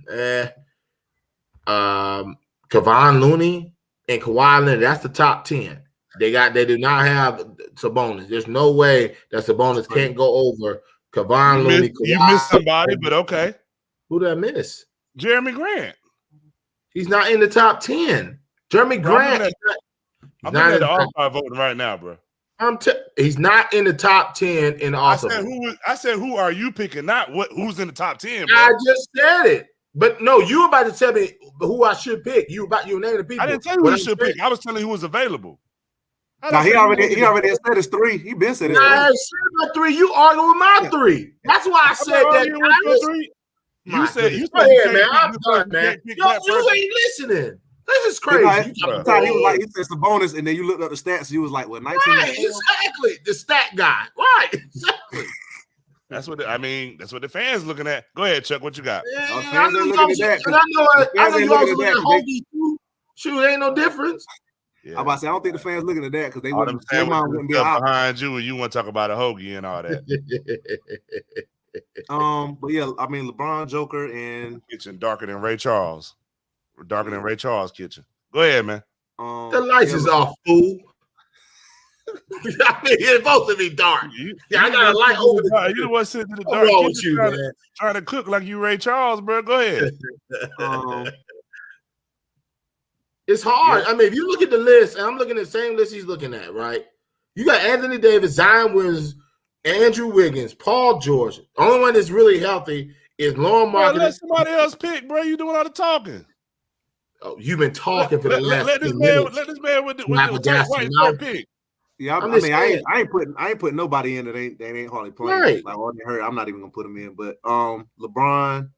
Kevon Looney, and Kawhi Leonard. That's the top 10. They do not have Sabonis. There's no way that Sabonis can't go over Kevon Looney. You missed somebody, but okay. Who did I miss? Jeremy Grant. He's not in the top 10. Jeremy Grant. I'm not in the All-Star voting right now, bro. He's not in the top 10 in the All-Star. I said who are you picking? Not who's in the top 10, bro. I just said it. But no, you about to tell me who I should pick. You name the people. I didn't tell you who you should pick. I was telling you who was available. Now he already said it's 3. He been said it. I said my 3. You arguing with my 3. That's why I said that. You said go ahead, man. I'm done, man. You ain't listening. This is crazy. He was like, he said Sabonis, and then you looked up the stats. And you was like, what, 19? Right, exactly. The stat guy. Right, exactly. That's what that's what the fans looking at. Go ahead, Chuck. What you got? I know you also looking at Hoagie too. Shoot, ain't no difference. Yeah. I'm about to say I don't think the fans looking at that because they All them wouldn't. Draymond wouldn't be out behind you, and you want to talk about a hoagie and all that. But yeah, I mean LeBron, Joker, and kitchen darker than Ray Charles. Darker than Ray Charles' kitchen. Go ahead, man. The lights is off, fool. I mean, it's supposed to be dark. I got a light over the. You the one sitting in the dark kitchen trying to cook like you Ray Charles, bro. Go ahead. It's hard. I mean, if you look at the list, and I'm looking at the same list he's looking at, right? You got Anthony Davis, Zion Williams, Andrew Wiggins, Paul George. The only one that's really healthy is Lauren Marketing. Let somebody else pick, bro. You doing all the talking. Oh, you've been talking for the last. Let this man with the white pick. Yeah, I ain't putting nobody in that ain't hardly playing. Right. Like already heard, I'm not even gonna put them in. But LeBron,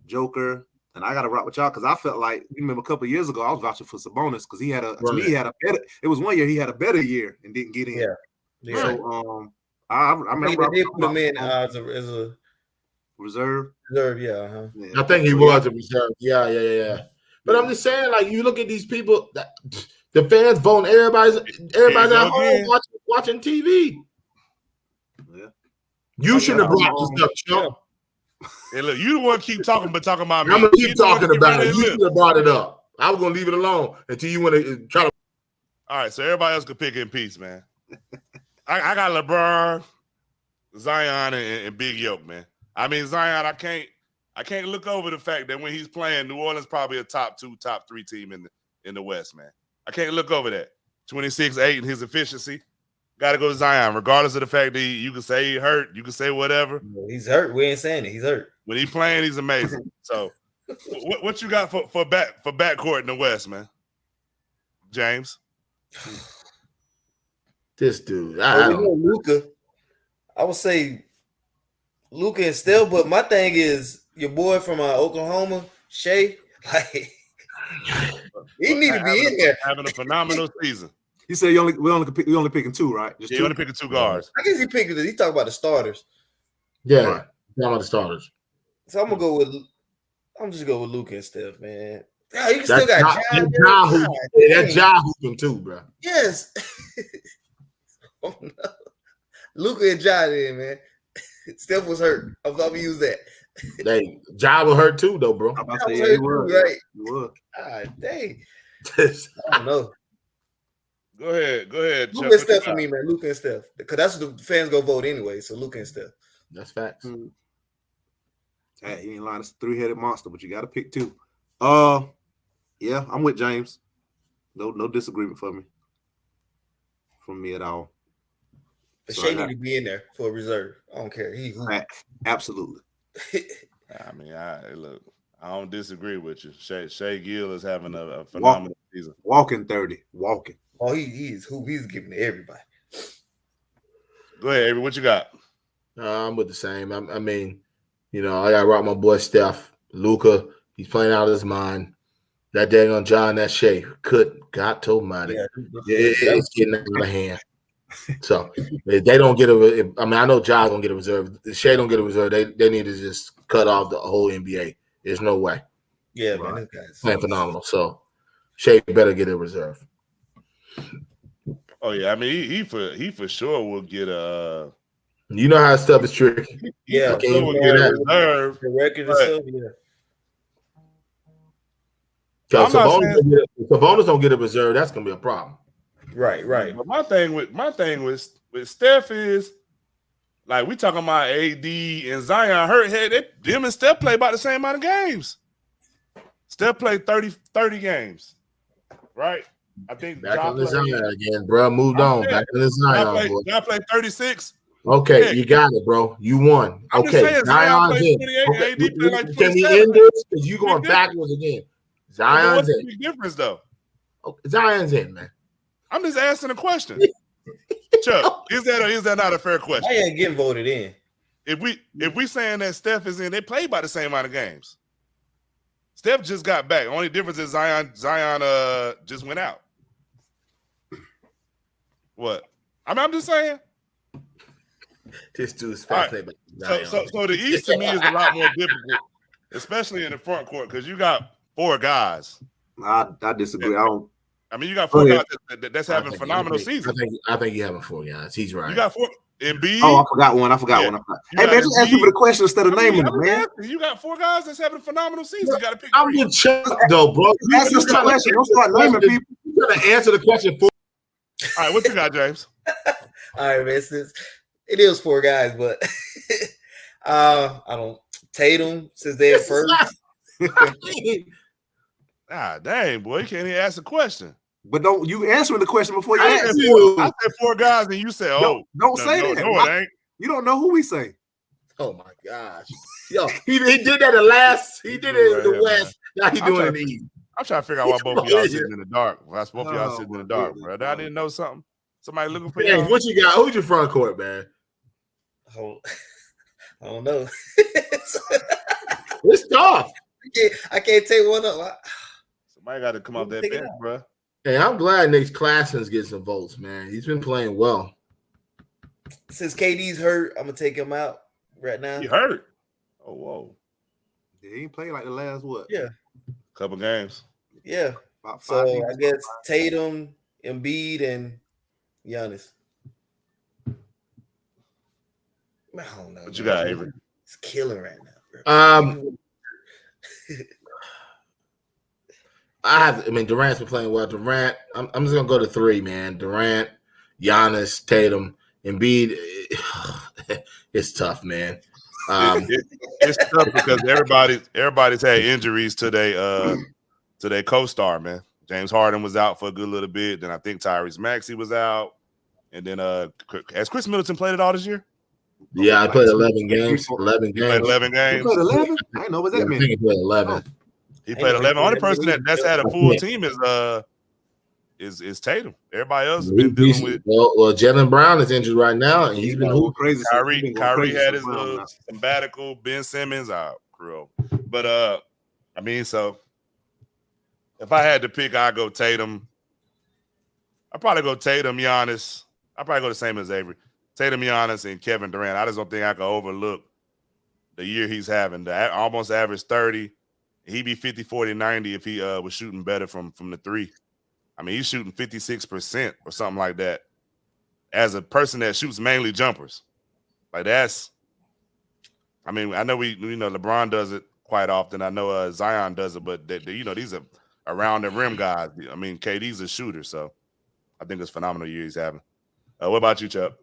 Joker, and I got to rock with y'all because I felt like you remember a couple of years ago I was vouching for Sabonis because he had a better. It was one year he had a better year and didn't get in. Yeah. So I mean they put him in as a reserve. Yeah. I think he was a reserve. Yeah. But I'm just saying, like you look at these people that. The fans voting. Everybody's at home watching TV. Yeah. You shouldn't have brought this up, Chuck. Hey, look, you the one keep talking, but talking about me. I'm gonna keep talking about it. You should have brought it up. I was gonna leave it alone until you want to try to. All right, so everybody else can pick in peace, man. I got LeBron, Zion, and Big Yoke, man. I mean Zion, I can't look over the fact that when he's playing, New Orleans probably a top 2, top 3 team in the West, man. I can't look over that. 26-8 in his efficiency. Got to go to Zion, regardless of the fact that you can say he hurt, you can say whatever. He's hurt. We ain't saying it. He's hurt. When he's playing, he's amazing. So, what you got for backcourt in the West, man? James, this dude. Luka. I would say Luka and Steph, but my thing is your boy from Oklahoma, Shea. Like. He need to be in there having a phenomenal season. You say we only picking 2, right? Just only picking 2 guards. I guess he picked it. He talked about the starters. Yeah, talking about the starters. So I'm just go with Luka and Steph, man. Yeah, you can still got That's Ja hooping too, bro. Yes. Oh, no. Luka and Ja in, man. Steph was hurt. I'm gonna use that. Hey, Ja was hurt too, though, bro. I'm about to say he was. Right. He was. God dang. I don't know. Go ahead. Luka and Steph for me, man. Luka and Steph. Because that's what the fans go vote anyway. So Luka and Steph. That's facts. Hey, he ain't lying. It's a 3-headed monster, but you got to pick 2. Yeah, I'm with James. No disagreement from me at all. But Shea need to be in there for a reserve. I don't care. Absolutely. I mean, look. I don't disagree with you. Shea Gill is having a phenomenal season. Walking 30. Walking. Oh, he's giving to everybody. Go ahead, Avery. What you got? I'm with the same. I mean, I got to rock my boy Steph. Luka, he's playing out of his mind. That dang on John, that Shea. God told mighty. It's getting out of hand. So if they don't get I know John's gonna get a reserve. If Shea don't get a reserve, they need to just cut off the whole NBA. There's no way. Yeah, right. Man, this guy's playing phenomenal. So Shea better get a reserve. Oh yeah, I mean he for sure will get a. You know how stuff is tricky. Yeah, he will get a reserve. The record itself, yeah. Because Sabonis don't get a reserve, that's gonna be a problem. Right. But my thing with Steph is like we talking about AD and Zion hurt head. Them and Steph play about the same amount of games. Steph played 30 games, right? I think back in the Zion again, bro. Moved on. Back in the Zion. I played 36. Okay, yeah. You got it, bro. You won. I'm okay, Zion's in. Okay. AD played like 27. Can we end this? Because you going backwards again. Zion's in. What's the big difference, though? Okay, Zion's in, man. I'm just asking a question. Chuck, is that not a fair question? I ain't getting voted in. If we saying that Steph is in, they play by the same amount of games. Steph just got back. Only difference is Zion just went out. What? I mean, I'm just saying. This dude's All right. play by So the East to me is a lot more difficult, especially in the front court, because you got four guys. I disagree. I mean, you got four guys that's having phenomenal seasons. I think you're having four guys. He's right. You got four. Embiid. Oh, I forgot one. Hey, man, just ask me the question instead of naming them, man. You got four guys that's having a phenomenal season. You got to pick. I'm with Chuck, though, bro. Ask us the question. Don't start naming people. You got to answer the question for. All right, what you got, James? All right, man. Since it is four guys, but I don't. Tatum, since they're first. Dang, boy, you can't even ask a question. But don't you answering the question before you answer? I said four guys, and you said, "Oh, don't say that." No, it ain't. You don't know who we say. Oh my gosh, yo, he did that in last. He did it in the West. Now he doing it in the East. I'm trying to figure out why both of y'all sitting in the dark. Both of y'all sitting in the dark, bro. I didn't know something. Somebody looking for you. What you got? Who's your front court, man? I don't know. It's tough. I can't take one up. Somebody got to come off that bench, bro. Hey, I'm glad Nick Claxton's getting some votes, man. He's been playing well. Since KD's hurt, I'm gonna take him out right now. He hurt. Oh, whoa. Yeah, he ain't played like the last Couple games. Yeah. So I guess Tatum, Embiid, and Giannis. I don't know. What you got, Avery? It's killing right now, bro. Durant's been playing well. Durant, I'm just gonna go to three, man. Durant, Giannis, Tatum, Embiid. It's tough, man. It's tough because everybody's had injuries to their co-star, man. James Harden was out for a good little bit. Then I think Tyrese Maxey was out. And then has Chris Middleton played it all this year? Yeah, I played 11 games. 11 games. Played 11 games. He played 11? I didn't know what that meant. I think he played 11. He played 11. Only person that's had a full team is Tatum. Everybody else has been dealing with. Well, Jaylen Brown is injured right now, and he's been hooping crazy. Kyrie had his little sabbatical. Ben Simmons out, crew. But so if I had to pick, I'd go Tatum. I'd probably go Tatum, Giannis. I'd probably go the same as Avery. Tatum, Giannis, and Kevin Durant. I just don't think I could overlook the year he's having. Almost average 30. He'd be 50, 40, 90 if he was shooting better from the three. I mean, he's shooting 56% or something like that. As a person that shoots mainly jumpers. Like that's, I mean, I know LeBron does it quite often. I know Zion does it, but these are around the rim guys. I mean, KD's a shooter, so I think it's a phenomenal year he's having. What about you, Chuck?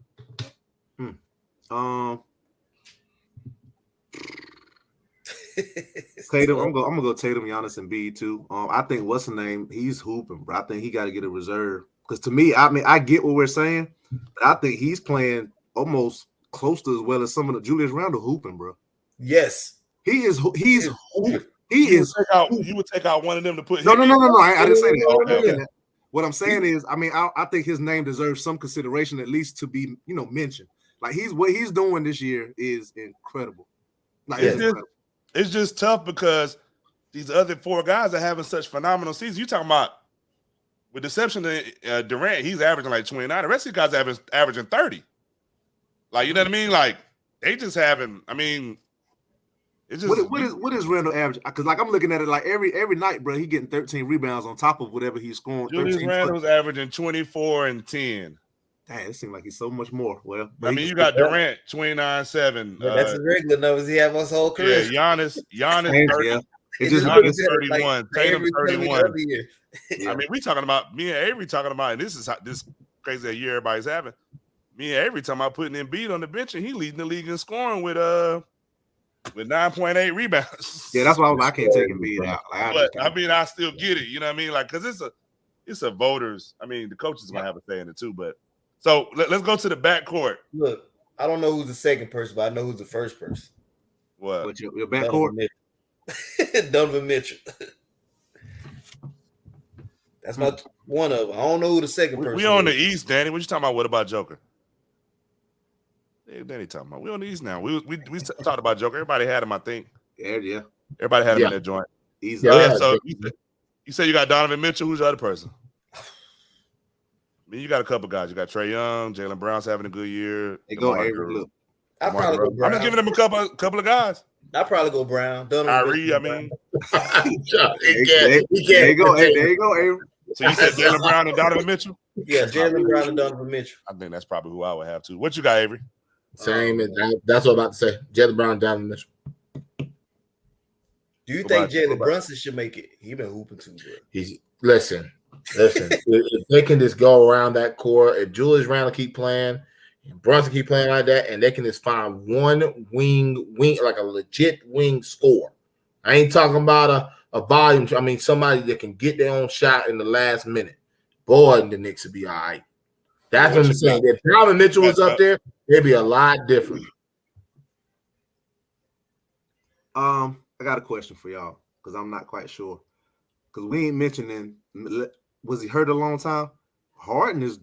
Tatum, I'm gonna go Tatum, Giannis, and Embiid too. I think what's the name? He's hooping, bro. I think he got to get a reserve because to me, I mean, I get what we're saying, but I think he's playing almost close to as well as some of the Julius Randle hooping, bro. Yes, he is. He's hooping. You would take out one of them to put. No. I didn't say that. Okay. What I'm saying is, I mean, I think his name deserves some consideration, at least to be, mentioned. Like what he's doing this year is incredible. Like it's just tough because these other four guys are having such phenomenal seasons. You talking about with the exception of Durant, he's averaging like 29. The rest of these guys averaging 30. Like, you know what I mean? Like they just having. I mean, it's just what is Randall average? Because like I'm looking at it like every night, bro, he getting 13 rebounds on top of whatever he's scoring. Julius Randle's averaging 24 and 10. Dang, it seems like he's so much more. Well, I mean, you got Durant 29-7. That's his regular numbers. He have his whole career. Yeah, Giannis 30. Giannis 31. Tatum 31. I mean, me and Avery talking about, and this crazy a year everybody's having. Me and Avery talking about putting Embiid on the bench, and he leading the league in scoring with 9.8 rebounds. Yeah, that's why I can't take Embiid out. But I mean, I still get it. You know what I mean? Like, because it's a voters. I mean, the coaches are gonna have a say in it too. But so let's go to the backcourt. Look, I don't know who's the second person, but I know who's the first person. What? But your backcourt? Donovan Mitchell. That's my one of them. I don't know who the second person. We on the East, Danny. What you talking about? What about Joker? Hey, Danny talking about. We on the East now. We talked about Joker. Everybody had him, I think. Yeah. Everybody had him in that joint. Easy. So you said you got Donovan Mitchell. Who's the other person? mean, you got a couple guys. You got Trae Young, Jalen Brown's having a good year. They go Avery. Look, I probably go Brown. I'm just giving them a couple of guys. I probably go Brown. Kyrie, I mean. there you go, Avery. So you said Jalen Brown and Donovan Mitchell? Yeah, Jalen Brown and Donovan Mitchell. I think that's probably who I would have too. What you got, Avery? Same. That's what I'm about to say. Jalen Brown, Donovan Mitchell. Do you think Jalen Brunson should make it? He been hooping too good. Listen. if they can just go around that core, if Julius Randle keep playing and Brunson keep playing like that, and they can just find one wing like a legit wing score. I ain't talking about a volume. I mean, somebody that can get their own shot in the last minute. Boy, the Knicks would be all right. That's what I'm saying. If Donovan Mitchell was up there, it'd be a lot different. I got a question for y'all because I'm not quite sure. Because we ain't mentioning, was he hurt a long time? Harden is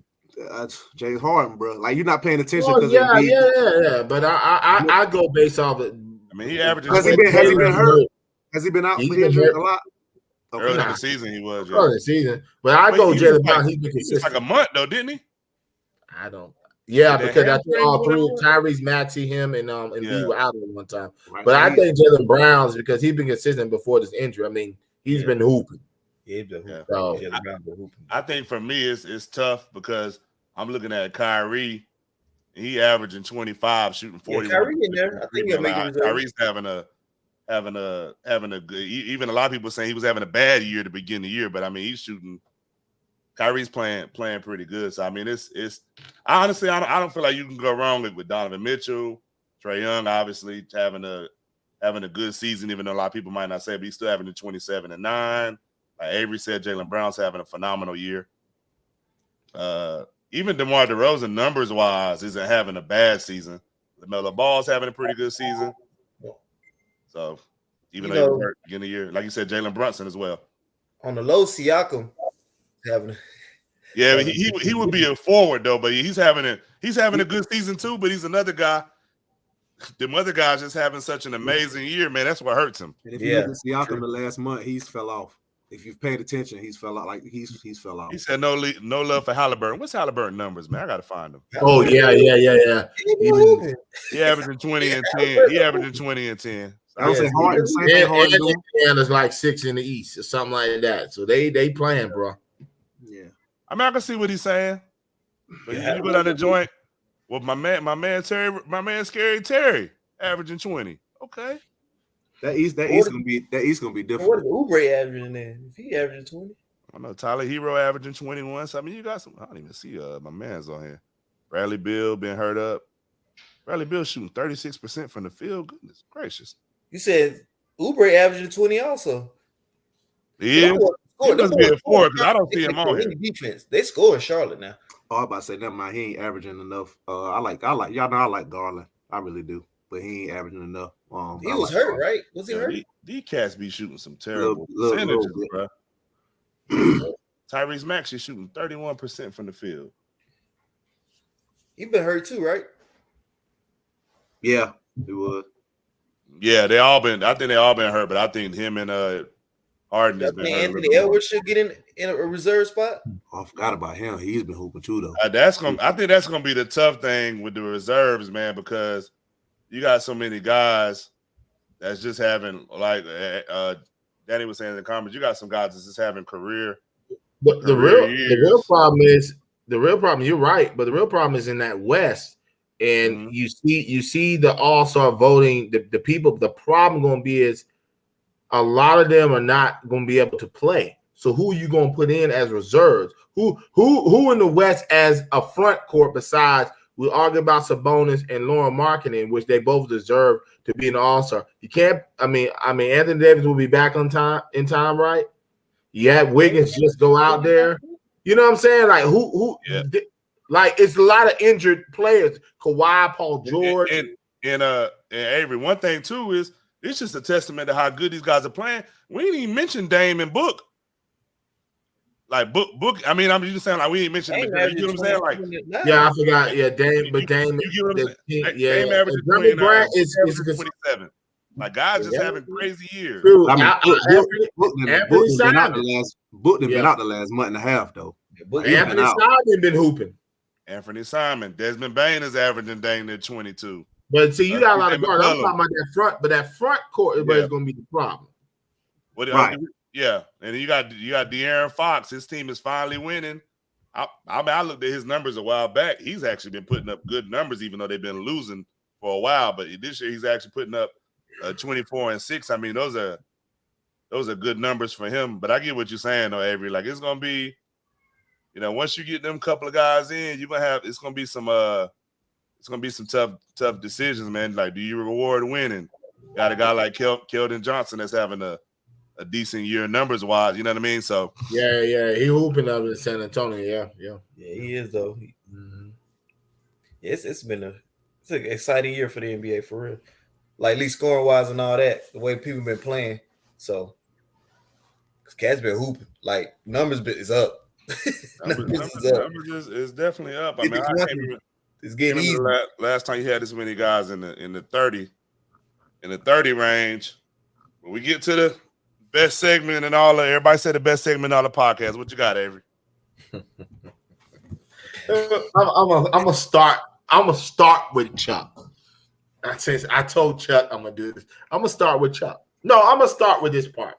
James Harden, bro. Like, you're not paying attention. Yeah. But I go based off it. I mean, he averages. Has he been hurt? Has he been out for injury a lot? Early in the season, he was. Early in the season. But I go Jalen Brown. He's been consistent. Like a month, though, didn't he? I don't. Yeah, because that's all three. Tyrese Maxey, him, and we were out at one time. Right. But I think Jalen Brown's because he's been consistent before this injury. I mean, he's been hooping. So, I think for me, it's tough because I'm looking at Kyrie. He averaging 25, shooting 40. Kyrie in there. I think he'll make it. Kyrie's having a good. Even a lot of people saying he was having a bad year to begin the year, but I mean he's shooting. Kyrie's playing pretty good. So I mean it's honestly I don't feel like you can go wrong with Donovan Mitchell, Trae Young, obviously having a good season, even though a lot of people might not say, but he's still having a 27 and 9. Like Avery said, Jalen Brown's having a phenomenal year. Even DeMar DeRozan, numbers wise, isn't having a bad season. LaMelo Ball's having a pretty good season. So even though he was hurt beginning of the year, like you said, Jalen Brunson as well. On the low, Siakam having. Yeah, he would be a forward though, but he's having a good season too. But he's another guy. Them other guys just having such an amazing year, man. That's what hurts him. And if you look at Siakam the last month, he's fell off. If you've paid attention, he's fell out. Like he's fell out. He said no love for Halliburton. What's Halliburton numbers, man? I gotta find him. Oh yeah. He averaging 20 and 10. He averaging 20 and 10. I don't say Harden. And it's like 6 in the East or something like that. So they playing, bro. Yeah. I mean, I can see what he's saying. But you go down the joint. Well, my man Scary Terry averaging 20. Okay. That East gonna be different. What is Oubre averaging then? If he averaging 20, I know Tyler Hero averaging 21. So I mean, you got some. I don't even see my man's on here. Bradley Beal been hurt up. Bradley Beal shooting 36% from the field. Goodness gracious. You said Oubre averaging 20 also. He is. He must be a forward because I don't see him on here. Defense. They score in Charlotte now. Oh, I'm about to say never mind. He ain't averaging enough. I like y'all know I like Garland. I really do, but he ain't averaging enough. He was hurt, right? Was he hurt? These cats be shooting some terrible percentages, bro. Tyrese Maxey shooting 31% from the field. He been hurt too, right? Yeah, he was. Yeah, I think they all been hurt, but I think him and Harden has been hurt. Anthony Edwards should get in a reserve spot. Oh, I forgot about him. He's been hooping too, though. I think that's gonna be the tough thing with the reserves, man, because you got so many guys that's just having, like Danny was saying in the comments, you got some guys that's just having career. But the real problem is you're right, but the real problem is in that West. And you see the All-Star voting, the people, the problem gonna be is a lot of them are not gonna be able to play. So who are you gonna put in as reserves? Who in the West as a front court besides we argue about Sabonis and Lauren Markkanen, which they both deserve to be an All-Star. You can't. I mean, Anthony Davis will be back in time, right? You had Wiggins just go out there. You know what I'm saying? Like who? Yeah. Like it's a lot of injured players. Kawhi, Paul George, and Avery. One thing too is it's just a testament to how good these guys are playing. We didn't even mention Dame and Book. Like Book. I mean, I'm just saying like we didn't mention him. You know what I'm saying? Like yeah, I forgot. Yeah, Dame, but Dame. You get what I'm saying? Dame averaging 29. Is 27. Like guys just having crazy years. I mean, Book been out the last month and a half though. Anthony Simon been hooping. Anthony Simon, Desmond Bain is averaging dang near 22. But see, you got a lot of guards. I'm talking about that front, but that front court is where it's going to be the problem. Yeah, and you got De'Aaron Fox. His team is finally winning. I looked at his numbers a while back. He's actually been putting up good numbers, even though they've been losing for a while. But this year, he's actually putting up 24 and 6. I mean, those are good numbers for him. But I get what you're saying, though, Avery. Like, it's gonna be, once you get them couple of guys in, it's gonna be some tough decisions, man. Like, do you reward winning? Got a guy like Keldon Johnson that's having a decent year numbers wise, you know what I mean? So yeah, he hooping up in San Antonio. Yeah, he is though. It's an exciting year for the NBA for real. Like, at least scoring wise and all that, the way people been playing. So, cause Cat's been hooping. Like, numbers is up. numbers is definitely up. I mean, it's getting easy. Last time you had this many guys in the 30 range. When we get to the best segment and everybody said the best segment on the podcast. What you got, Avery? I'm gonna start with Chuck. I told Chuck I'm gonna do this. I'm gonna start with Chuck. No, I'm gonna start with this part.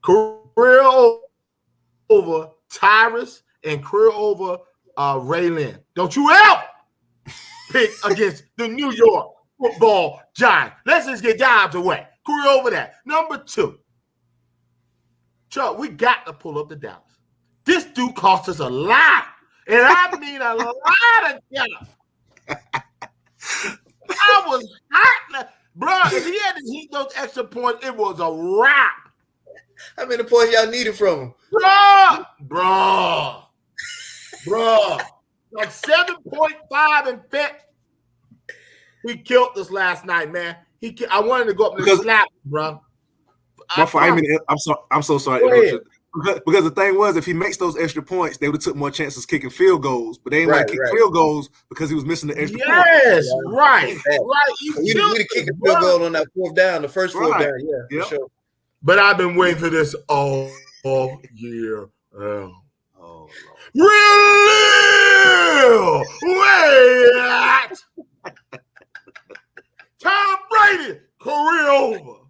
Career over Tyrus and career over Ray Lynn. Don't you ever pick against the New York Football Giants. Let's just get jobs away. Career over that. Number 2. Chuck, we got to pull up the Dallas. This dude cost us a lot. And I mean a lot of jobs. I was hot. Bro, if he had to heat those extra points, it was a wrap. How many points y'all needed from him? Bro. Like 7.5 in fit. He killed us last night, man. I wanted to go up and slap him, bro. I'm so sorry. Because the thing was, if he makes those extra points, they would have took more chances kicking field goals. But they ain't kick field goals because he was missing the extra points. Yes, right. We didn't kick a field goal on that fourth down, the first fourth down. Yeah, for sure. But I've been waiting for this all year. Real wait. Tom Brady, career over.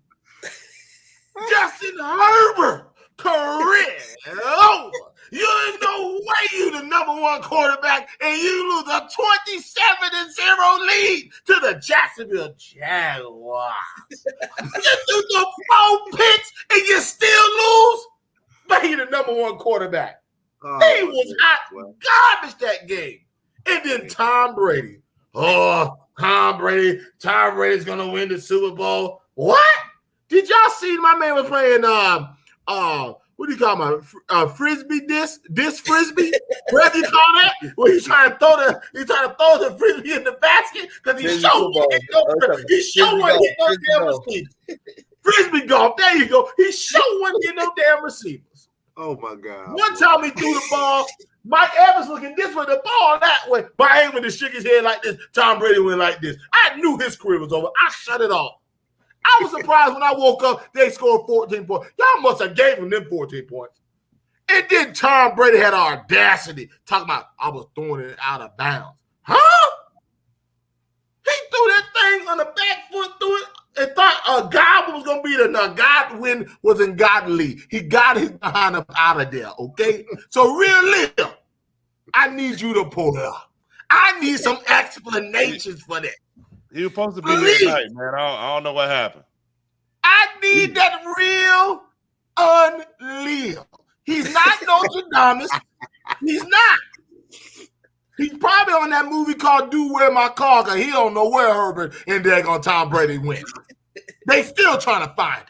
Justin Herbert, career over. You ain't no way you the number 1 quarterback and you lose a 27-0 lead to the Jacksonville Jaguars. You do the 4 picks and you still lose, but he the number 1 quarterback. He was hot garbage that game. And then Tom Brady. Tom Brady's gonna win the Super Bowl. What? Did y'all see my man was playing what do you call my frisbee disc frisbee? What do you call that? Where he's trying to throw the frisbee in the basket because he showed what hit no damn receivers. Frisbee golf, there you go. He showed what hit no damn receivers. Oh my God. One time he threw the ball. Mike Evans looking this way, the ball that way. But when he shook his head like this, Tom Brady went like this. I knew his career was over. I shut it off. I was surprised when I woke up, they scored 14 points. Y'all must have gave them 14 points. And then Tom Brady had audacity talking about I was throwing it out of bounds. Huh? He threw that thing on the back foot, threw it, and thought God was going to be the God win was in godly. He got his behind up out of there, okay? So really, I need you to pull it up. I need some explanations for that. He was supposed to be here tonight, man. I don't know what happened. I need that real unreal. He's not Nostradamus. He's not. He's probably on that movie called Do Wear My Car because he don't know where Herbert and daggone Tom Brady went. They still trying to find him.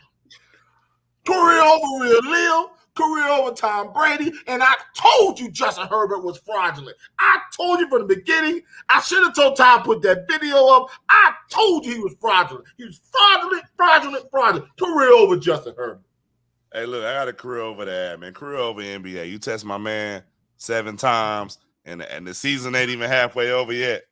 Career over Real Lil, career over Tom Brady, and I told you Justin Herbert was fraudulent. I told you from the beginning. I should have told Tom put that video up. I told you he was fraudulent. He was fraudulent. Career over Justin Herbert. Hey, look, I got a career over that, man. Career over NBA. You test my man 7 times, and the season ain't even halfway over yet.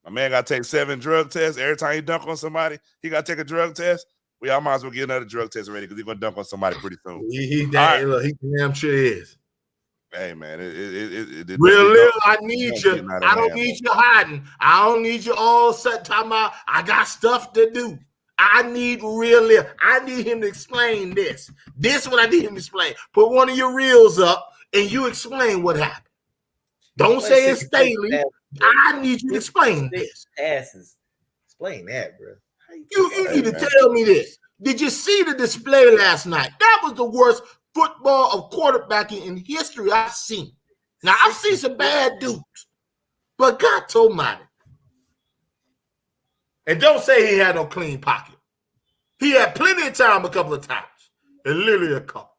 My man got to take 7 drug tests. Every time he dunk on somebody, he got to take a drug test. I might as well get another drug test ready because he's going to dunk on somebody pretty soon. He damn sure is. Hey man, Real Lil, I need you. not I in don't hand, need you hiding. I don't need you all set talking about I got stuff to do. I need Real Lil. I need him to explain this. This is what I need him to explain. Put one of your reels up and you explain what happened. Don't say it's Staley. I need you to explain this. Asses. Explain that, bro. You need to tell me this. Did you see the display last night? That was the worst football of quarterbacking in history I've seen. Now, I've seen some bad dudes, but God almighty. And don't say he had no clean pocket. He had plenty of time a couple of times. And literally a couple.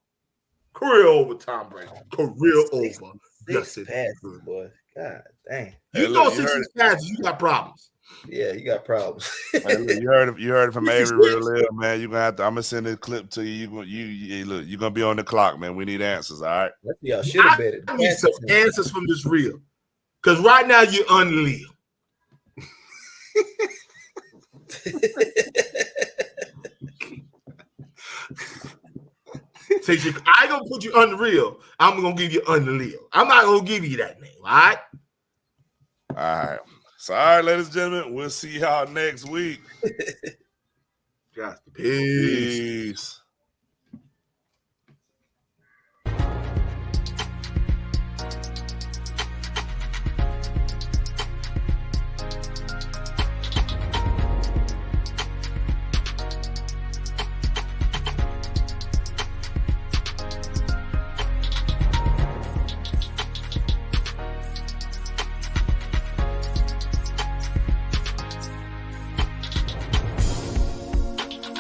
Career over Tom Brady. Career over. Six passes, boy. God dang. You know 6 passes, you got problems. Yeah, you got problems. Hey, look, you heard it from Avery Real Lil, man. You're gonna have to. I'm gonna send this clip to you. You're gonna be on the clock, man. We need answers, all right? Y'all should have bet it. I need some answers from this reel. Because right now you're unreal. I ain't gonna put you unreal. I'm gonna give you unreal. I'm not gonna give you that name, all right? All right. So, all right, ladies and gentlemen, we'll see y'all next week. Peace. Peace.